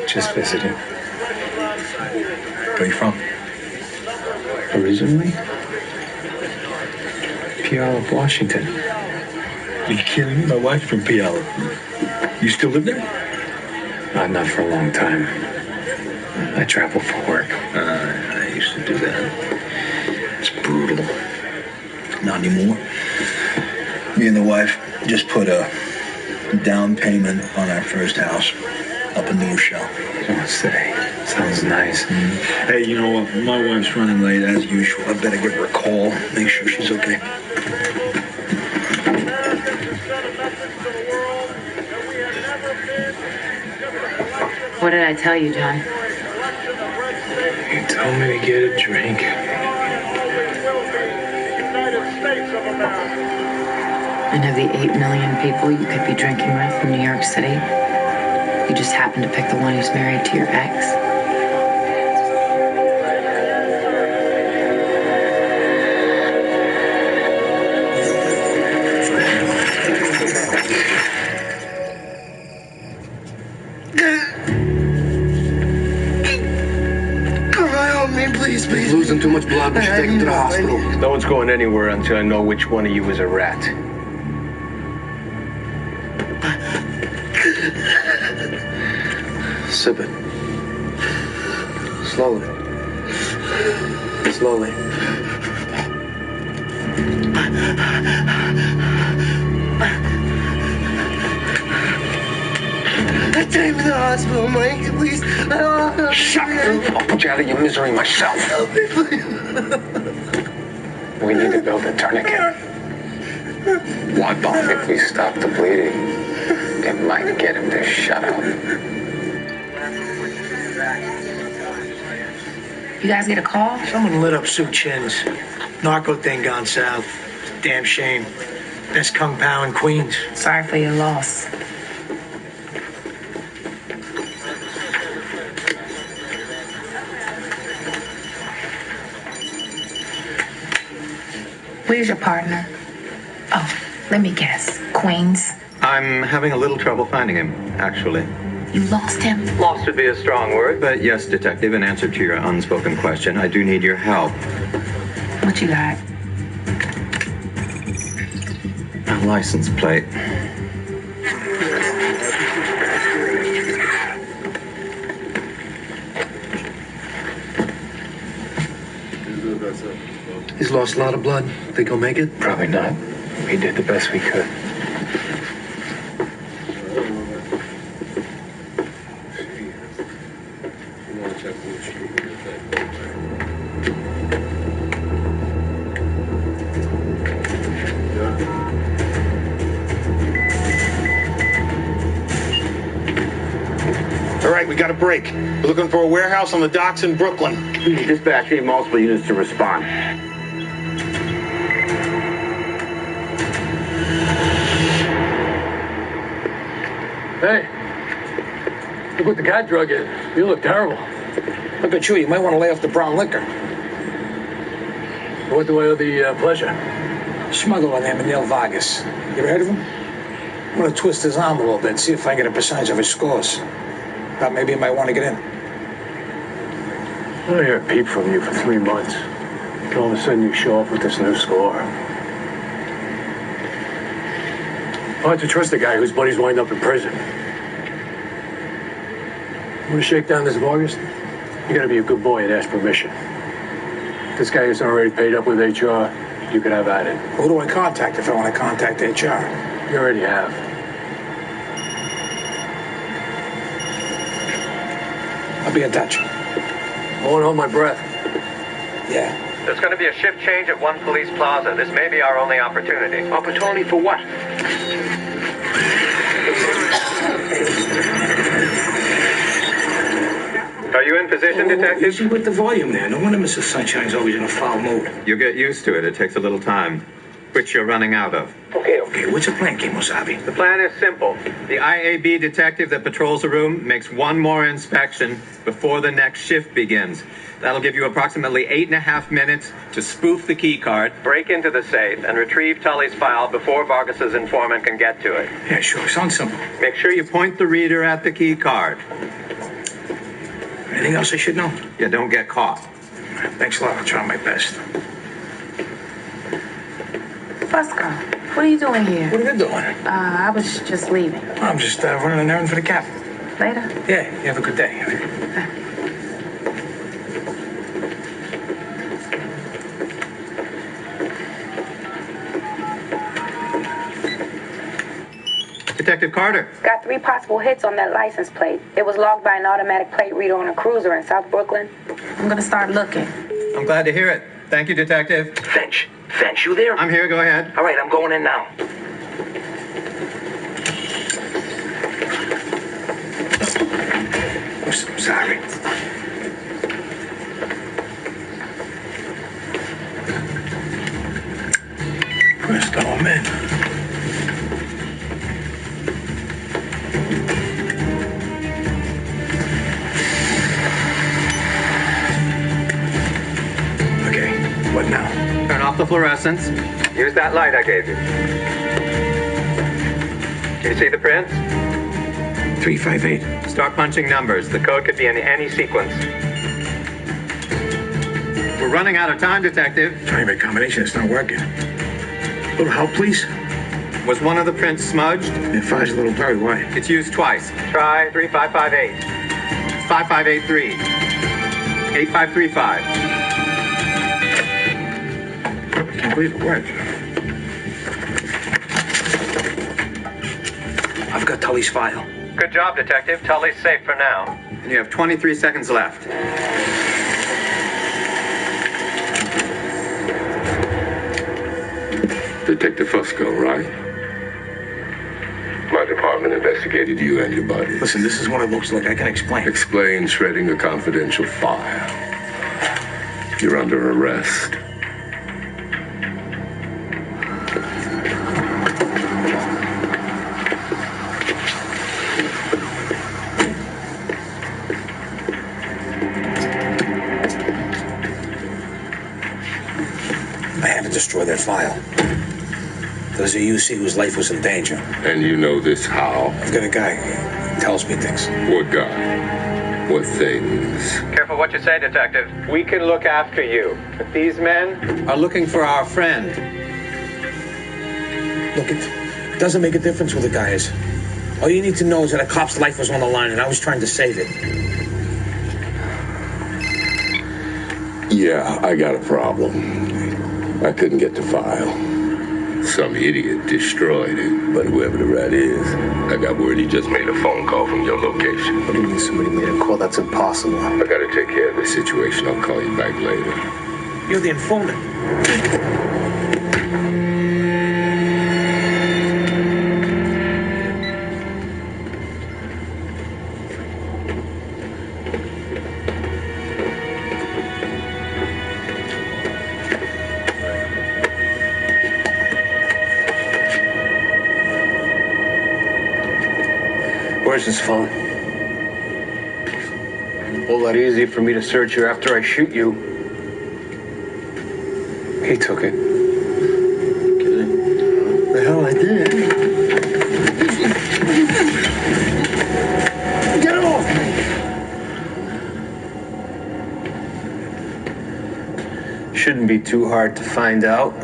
Just visiting. Where you from? Originally? Puyallup, Washington. Are you kidding me? My wife's from Puyallup. You still live there? Not for a long time. I travel for work. I used to do that. It's brutal. Not anymore. Me and the wife just put a down payment on our first house up in New Rochelle. Oh, say, sounds nice. Hey, you know what? My wife's running late as usual. I better give her a call. Make sure she's okay. What did I tell you, John? You told me to get a drink. And of the 8 million people you could be drinking with in New York City, you just happen to pick the one who's married to your ex. Please. Losing too much blood. We should take him to the hospital. No one's going anywhere until I know which one of you is a rat. Sip it. Slowly. Slowly. Take me to the hospital, Mike, please. Shut up. I'll put you out of your misery myself. Help me, please. We need to build a tourniquet. Why bother? If we stop the bleeding, it might get him to shut up. You guys get a call? Someone lit up Sue Chin's. Narco thing gone south. Damn shame. Best Kung Pao in Queens. Sorry for your loss. Where's your partner? Oh, let me guess. Queens? I'm having a little trouble finding him, actually. You lost him? Lost would be a strong word, but yes, Detective, in answer to your unspoken question, I do need your help. What you got? A license plate. He's lost a lot of blood. Think he'll make it? Probably not. We did the best we could. break. We're looking for a warehouse on the docks in Brooklyn. Dispatch, need multiple units to respond. Hey, look what the cat drug is. You look terrible. Look at you. You might want to lay off the brown liquor. What do I owe the pleasure? Smuggler named Neil Vargas. You ever heard of him? I'm going to twist his arm a little bit, see if I can get a percentage of his scores. Thought maybe you might want to get in. I don't hear a peep from you for 3 months. And all of a sudden you show up with this new score. Hard to trust a guy whose buddies wind up in prison. You want to shake down this Vargas? You got to be a good boy and ask permission. If this guy isn't already paid up with HR, you could have at it. Who do I contact if I want to contact HR? You already have. I'll be in touch. I won't hold my breath. Yeah. There's going to be a shift change at One Police Plaza. This may be our only opportunity. Opportunity for what? Are you in position, Detective? Easy with the volume there. No wonder Mr. Sunshine's always in a foul mood. You get used to it. It takes a little time, which you're running out of. Okay. What's the plan, Kimosabe? The plan is simple. The IAB detective that patrols the room makes one more inspection before the next shift begins. That'll give you approximately 8.5 minutes to spoof the key card, break into the safe, and retrieve Tully's file before Vargas's informant can get to it. Yeah, sure. Sounds simple. Make sure you point the reader at the key card. Anything else I should know? Yeah, don't get caught. Thanks a lot. I'll try my best. Fusco, what are you doing here? What are you doing? I was just leaving. I'm just running an errand for the captain. Later? Yeah, you have a good day. Detective Carter. Got 3 possible hits on that license plate. It was logged by an automatic plate reader on a cruiser in South Brooklyn. I'm gonna start looking. I'm glad to hear it. Thank you, Detective. Finch, you there? I'm here. Go ahead. All right, I'm going in now. I'm sorry. Presto, man. Okay, what now? Turn off the fluorescents. Use that light I gave you. Can you see the prints? 358. Start punching numbers. The code could be in any sequence. We're running out of time, Detective. Trying to make a combination. It's not working. A little help, please? Was one of the prints smudged? It fires a little blurry. Why? It's used twice. Try 3558. 5583. 8535. Can't believe it worked. I've got Tully's file. Good job, Detective. Tully's safe for now. And you have 23 seconds left. Detective Fusco, right? My department investigated you and your buddy. Listen, this is what it looks like. I can explain. Explain shredding a confidential file. You're under arrest. I had to destroy that file. There's a UC whose life was in danger. And you know this how? I've got a guy who tells me things. What guy? What things? Careful what you say, Detective. We can look after you. But these men are looking for our friend. Look, it doesn't make a difference who the guy is. All you need to know is that a cop's life was on the line and I was trying to save it. Yeah, I got a problem. I couldn't get the file. Some idiot destroyed it, but whoever the rat is, I got word he just made a phone call from your location. What do you mean somebody made a call? That's impossible. I gotta take care of this situation. I'll call you back later. You're the informant. Where's his phone? A whole lot easier for me to search you after I shoot you. He took it. The hell I did. Get it off me! Shouldn't be too hard to find out.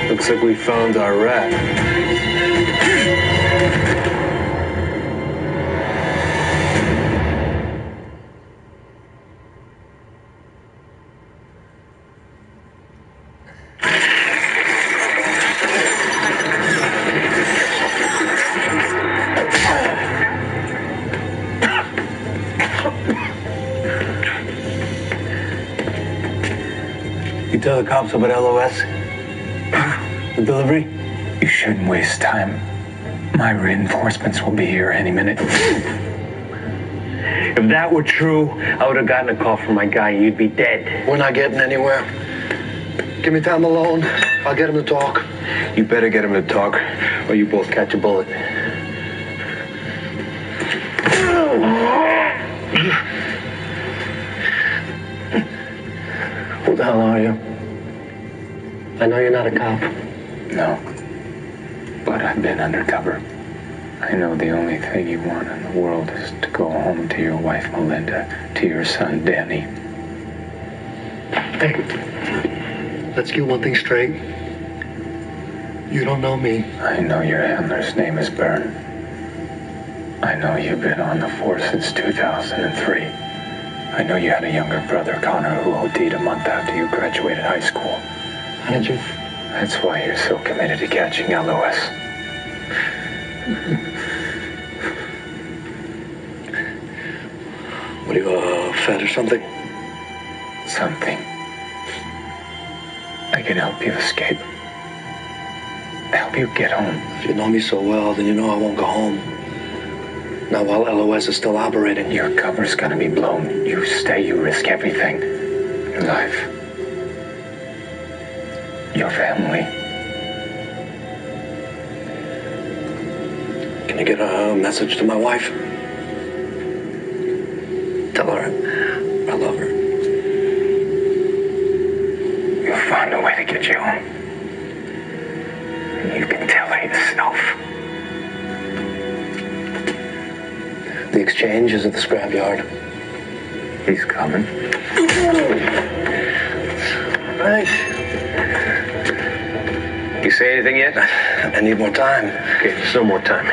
Looks like we found our rat. You tell the cops about LOS? The delivery? You shouldn't waste time. My reinforcements will be here any minute. If that were true, I would have gotten a call from my guy. You'd be dead. We're not getting anywhere. Give me time alone. I'll get him to talk. You better get him to talk, or you both catch a bullet. Who the hell are you? I know you're not a cop. No. But I've been undercover. I know the only thing you want in the world is to go home to your wife, Melinda, to your son, Danny. Hey, let's get one thing straight. You don't know me. I know your handler's name is Byrne. I know you've been on the force since 2003. I know you had a younger brother, Connor, who OD'd a month after you graduated high school. Had you? That's why you're so committed to catching LOS. What are you, fat or something? Something. I can help you escape. Help you get home. If you know me so well, then you know I won't go home. Not while LOS is still operating. Your cover's gonna be blown. You stay, you risk everything. Your life. Your family. Can you get a message to my wife? Tell her I love her. You'll find a way to get you home. You can tell her yourself. The exchange is at the scrapyard. He's coming. Right. You say anything yet? I need more time. Okay, there's no more time.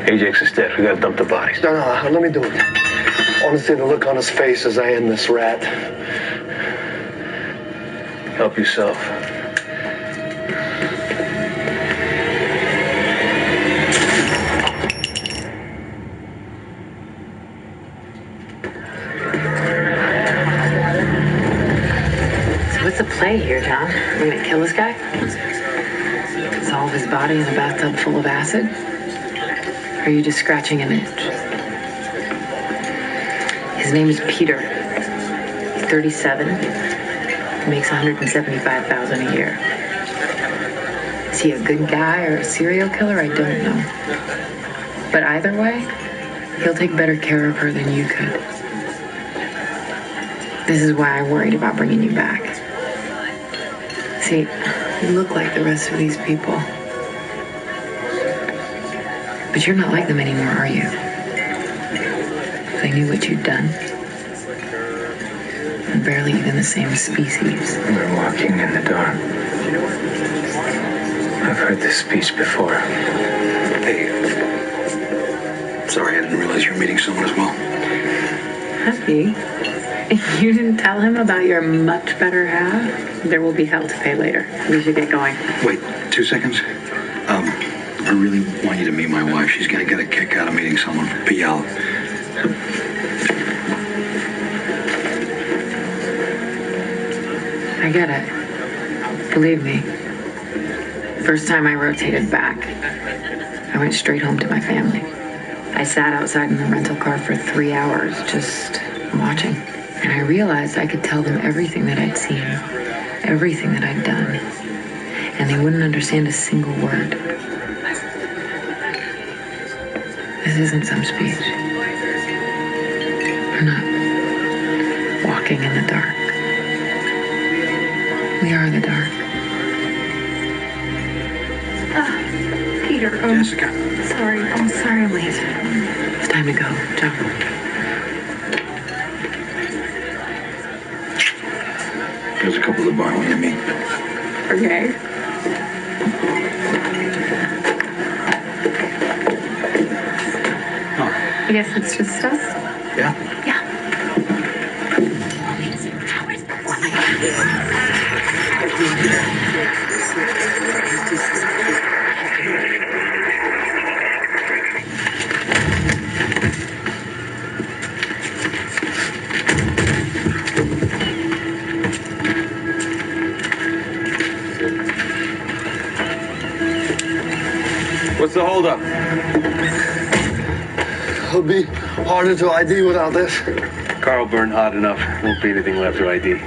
Ajax is dead. We gotta dump the bodies. No, let me do it. I want to see the look on his face as I end this rat. Help yourself. What's the play here, John? We're gonna kill this guy? Dissolve his body in a bathtub full of acid? Or are you just scratching an itch? His name is Peter. He's 37. He makes $175,000 a year. Is he a good guy or a serial killer? I don't know. But either way, he'll take better care of her than you could. This is why I worried about bringing you back. See, you look like the rest of these people. But you're not like them anymore, are you? They knew what you'd done. We're barely even the same species. We're walking in the dark. I've heard this speech before. Hey, sorry, I didn't realize you were meeting someone as well. Happy? You didn't tell him about your much better half? There will be hell to pay later. We should get going. Wait, 2 seconds. I really want you to meet my wife. She's gonna get a kick out of meeting someone from PL. I get it. Believe me. First time I rotated back, I went straight home to my family. I sat outside in the rental car for 3 hours, just watching. And I realized I could tell them everything that I'd seen, everything that I'd done. And they wouldn't understand a single word. This isn't some speech. We're not walking in the dark. We are the dark. Peter, Jessica. Sorry, I'm sorry I'm late. It's time to go, John. There's a couple of bar near me. Okay. I guess it's just us. Yeah? Yeah. What's the holdup? It'll be harder to ID without this. Carl burned hot enough. Won't be anything left to ID.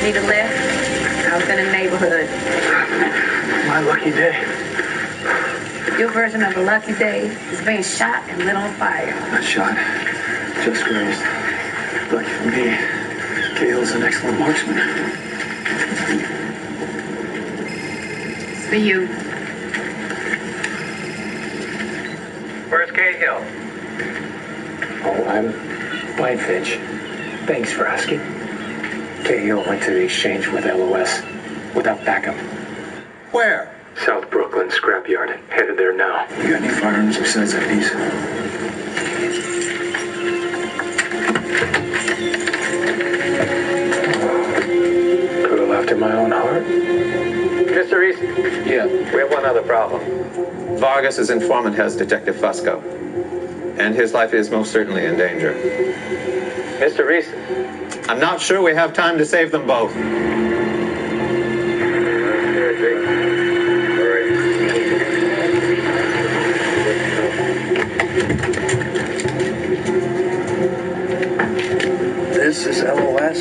Need a lift? I was in a neighborhood. My lucky day. Your version of a lucky day is being shot and lit on fire. Not shot. Just grazed. Lucky for me, Cahill's an excellent marksman. It's for you. Where's Cahill? Oh, I'm fine, Finch. Thanks for asking. Cahill went to the exchange with LOS without backup. Where? South Brooklyn scrapyard. Headed there now. You got any firearms besides that piece? Girl after my own heart. Mr. Easton. Yeah. We have one other problem. Vargas's informant has Detective Fusco, and his life is most certainly in danger. Mr. Easton. I'm not sure we have time to save them both. This is LOS?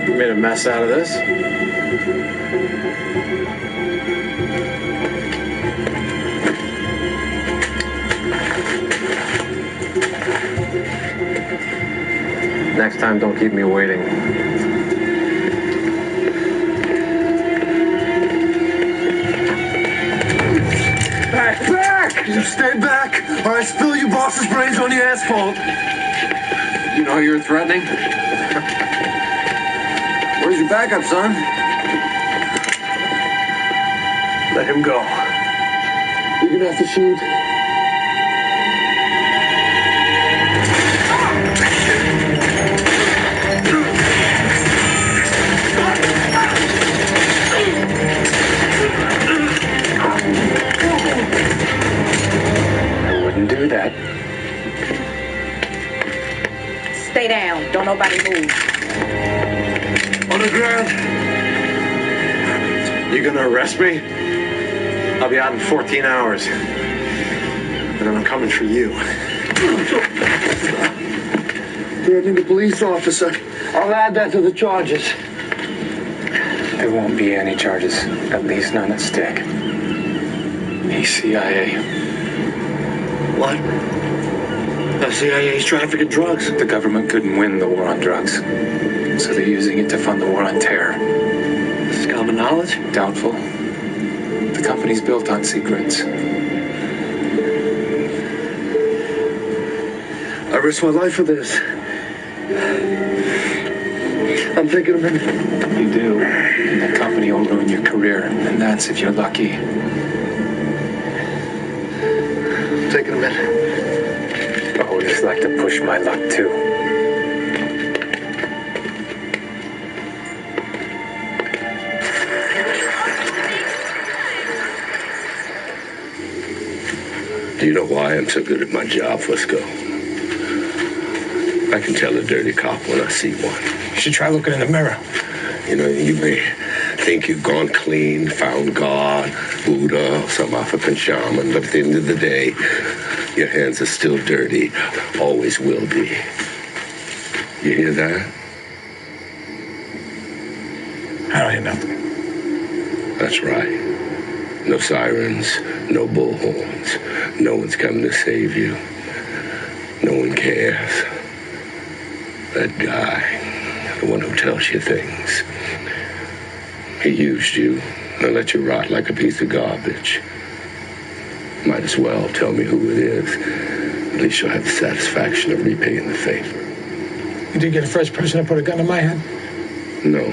You made a mess out of this. Next time, don't keep me waiting. Back! You stay back, or I spill you boss's brains on the asphalt. You know you're threatening? Where's your backup, son? Let him go. You're gonna have to shoot. Stay down. Don't nobody move. On the ground. You gonna arrest me? I'll be out in 14 hours. And then I'm coming for you. Threatening a police officer. I'll add that to the charges. There won't be any charges, at least none that stick. He's CIA. What? The CIA's trafficking drugs. The government couldn't win the war on drugs, so they're using it to fund the war on terror. This is common knowledge? Doubtful. The company's built on secrets. I risked my life for this. I'm thinking of it. You do. And the company will ruin your career, and that's if you're lucky. I'm taking a minute. I always like to push my luck, too. Do you know why I'm so good at my job, Fusco? I can tell a dirty cop when I see one. You should try looking in the mirror. You know, you may think you've gone clean, found God, Buddha, some African shaman, but at the end of the day, your hands are still dirty, always will be. You hear that? I don't hear nothing. That's right. No sirens, no bullhorns. No one's coming to save you. No one cares. That guy, the one who tells you things, he used you and let you rot like a piece of garbage. Might as well tell me who it is. At least you'll have the satisfaction of repaying the favor. You did get the first person to put a gun to my head? No,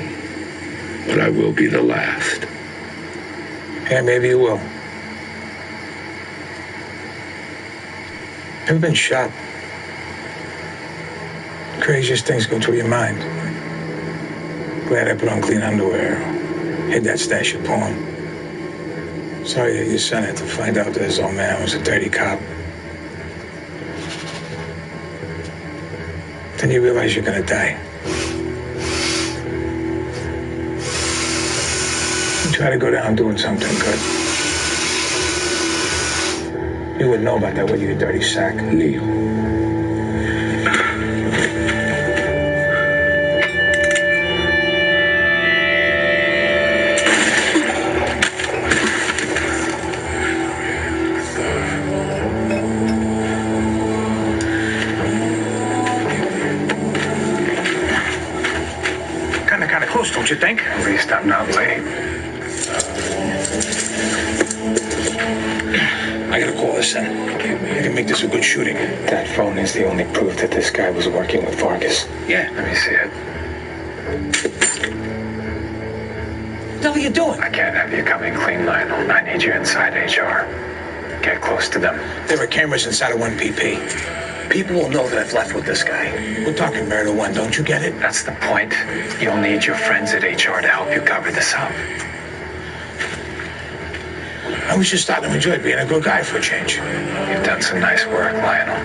but I will be the last. Yeah, maybe you will. Ever been shot? Craziest things go through your mind. Glad I put on clean underwear. Hid that stash of porn. Sorry that your son had to find out that his old man was a dirty cop. Then you realize you're gonna die. You try to go down doing something good. You wouldn't know about that, would you, you dirty sack? Neil. Kind of close, don't you think? At least I'm not late. I gotta call this in. I can make this a good shooting. That phone is the only proof that this guy was working with Vargas. Yeah. Let me see it. What the hell are you doing? I can't have you coming clean, Lionel. I need you inside HR. Get close to them. There are cameras inside of 1PP. People will know that I've left with this guy. We're talking murder one, don't you get it? That's the point. You'll need your friends at HR to help you cover this up. I was just starting to enjoy being a good guy for a change. You've done some nice work, Lionel.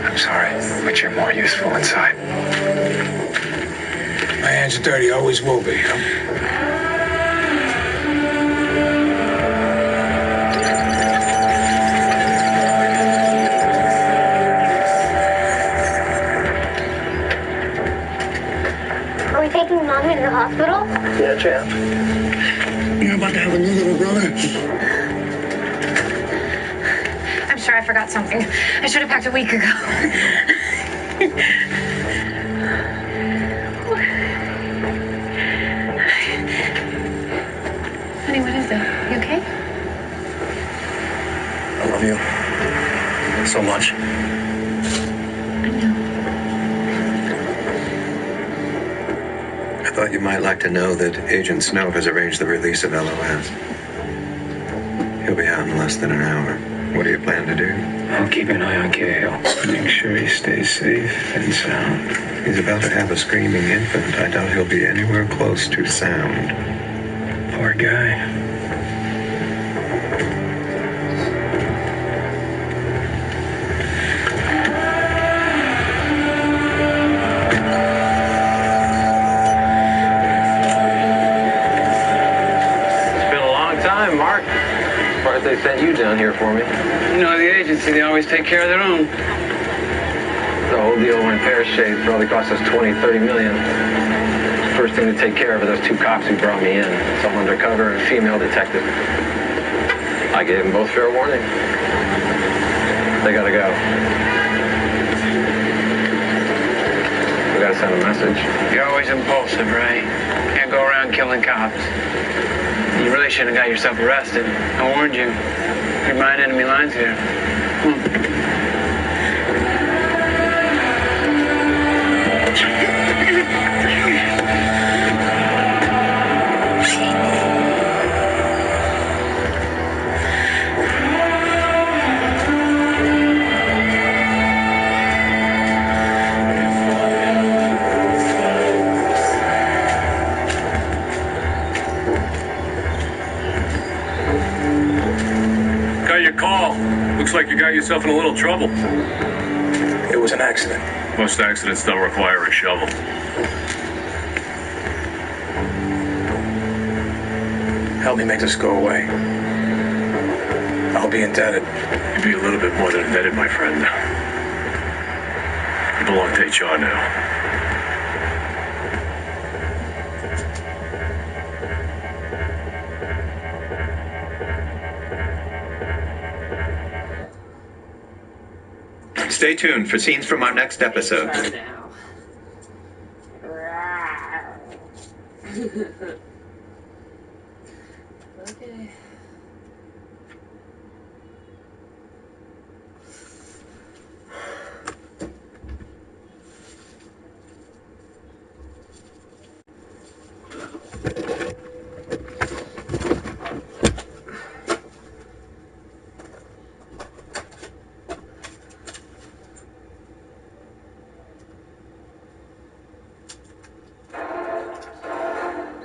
I'm sorry, but you're more useful inside. My hands are dirty, always will be, huh? Are we taking Mommy to the hospital? Yeah, champ. You're about to have a new little brother. I'm sure I forgot something. I should have packed a week ago. Honey, what is it? You okay? I love you. So much. I thought you might like to know that Agent Snow has arranged the release of LOS. He'll be out in less than an hour. What do you plan to do? I'll keep an eye on Cahill. Make sure he stays safe and sound. He's about to have a screaming infant. I doubt he'll be anywhere close to sound. Poor guy. sent you down here for me. You know, the agency, they always take care of their own. The whole deal went pear-shaped. Probably cost us 20, 30 million. First thing to take care of are those two cops who brought me in. Some undercover and female detective. I gave them both fair warning. They gotta go. We gotta send a message. You're always impulsive, right? Can't go around killing cops. You really shouldn't have got yourself arrested. I warned you. You're behind enemy lines here. Come on. Got your call. Looks like you got yourself in a little trouble. It was an accident. Most accidents don't require a shovel. Help me make this go away. I'll be indebted. You'd be a little bit more than indebted, my friend. You belong to HR now. Stay tuned for scenes from our next episode. Okay.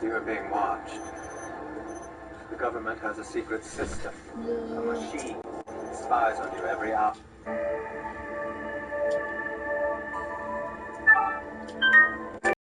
You are being watched. The government has a secret system, a machine that spies on you every hour.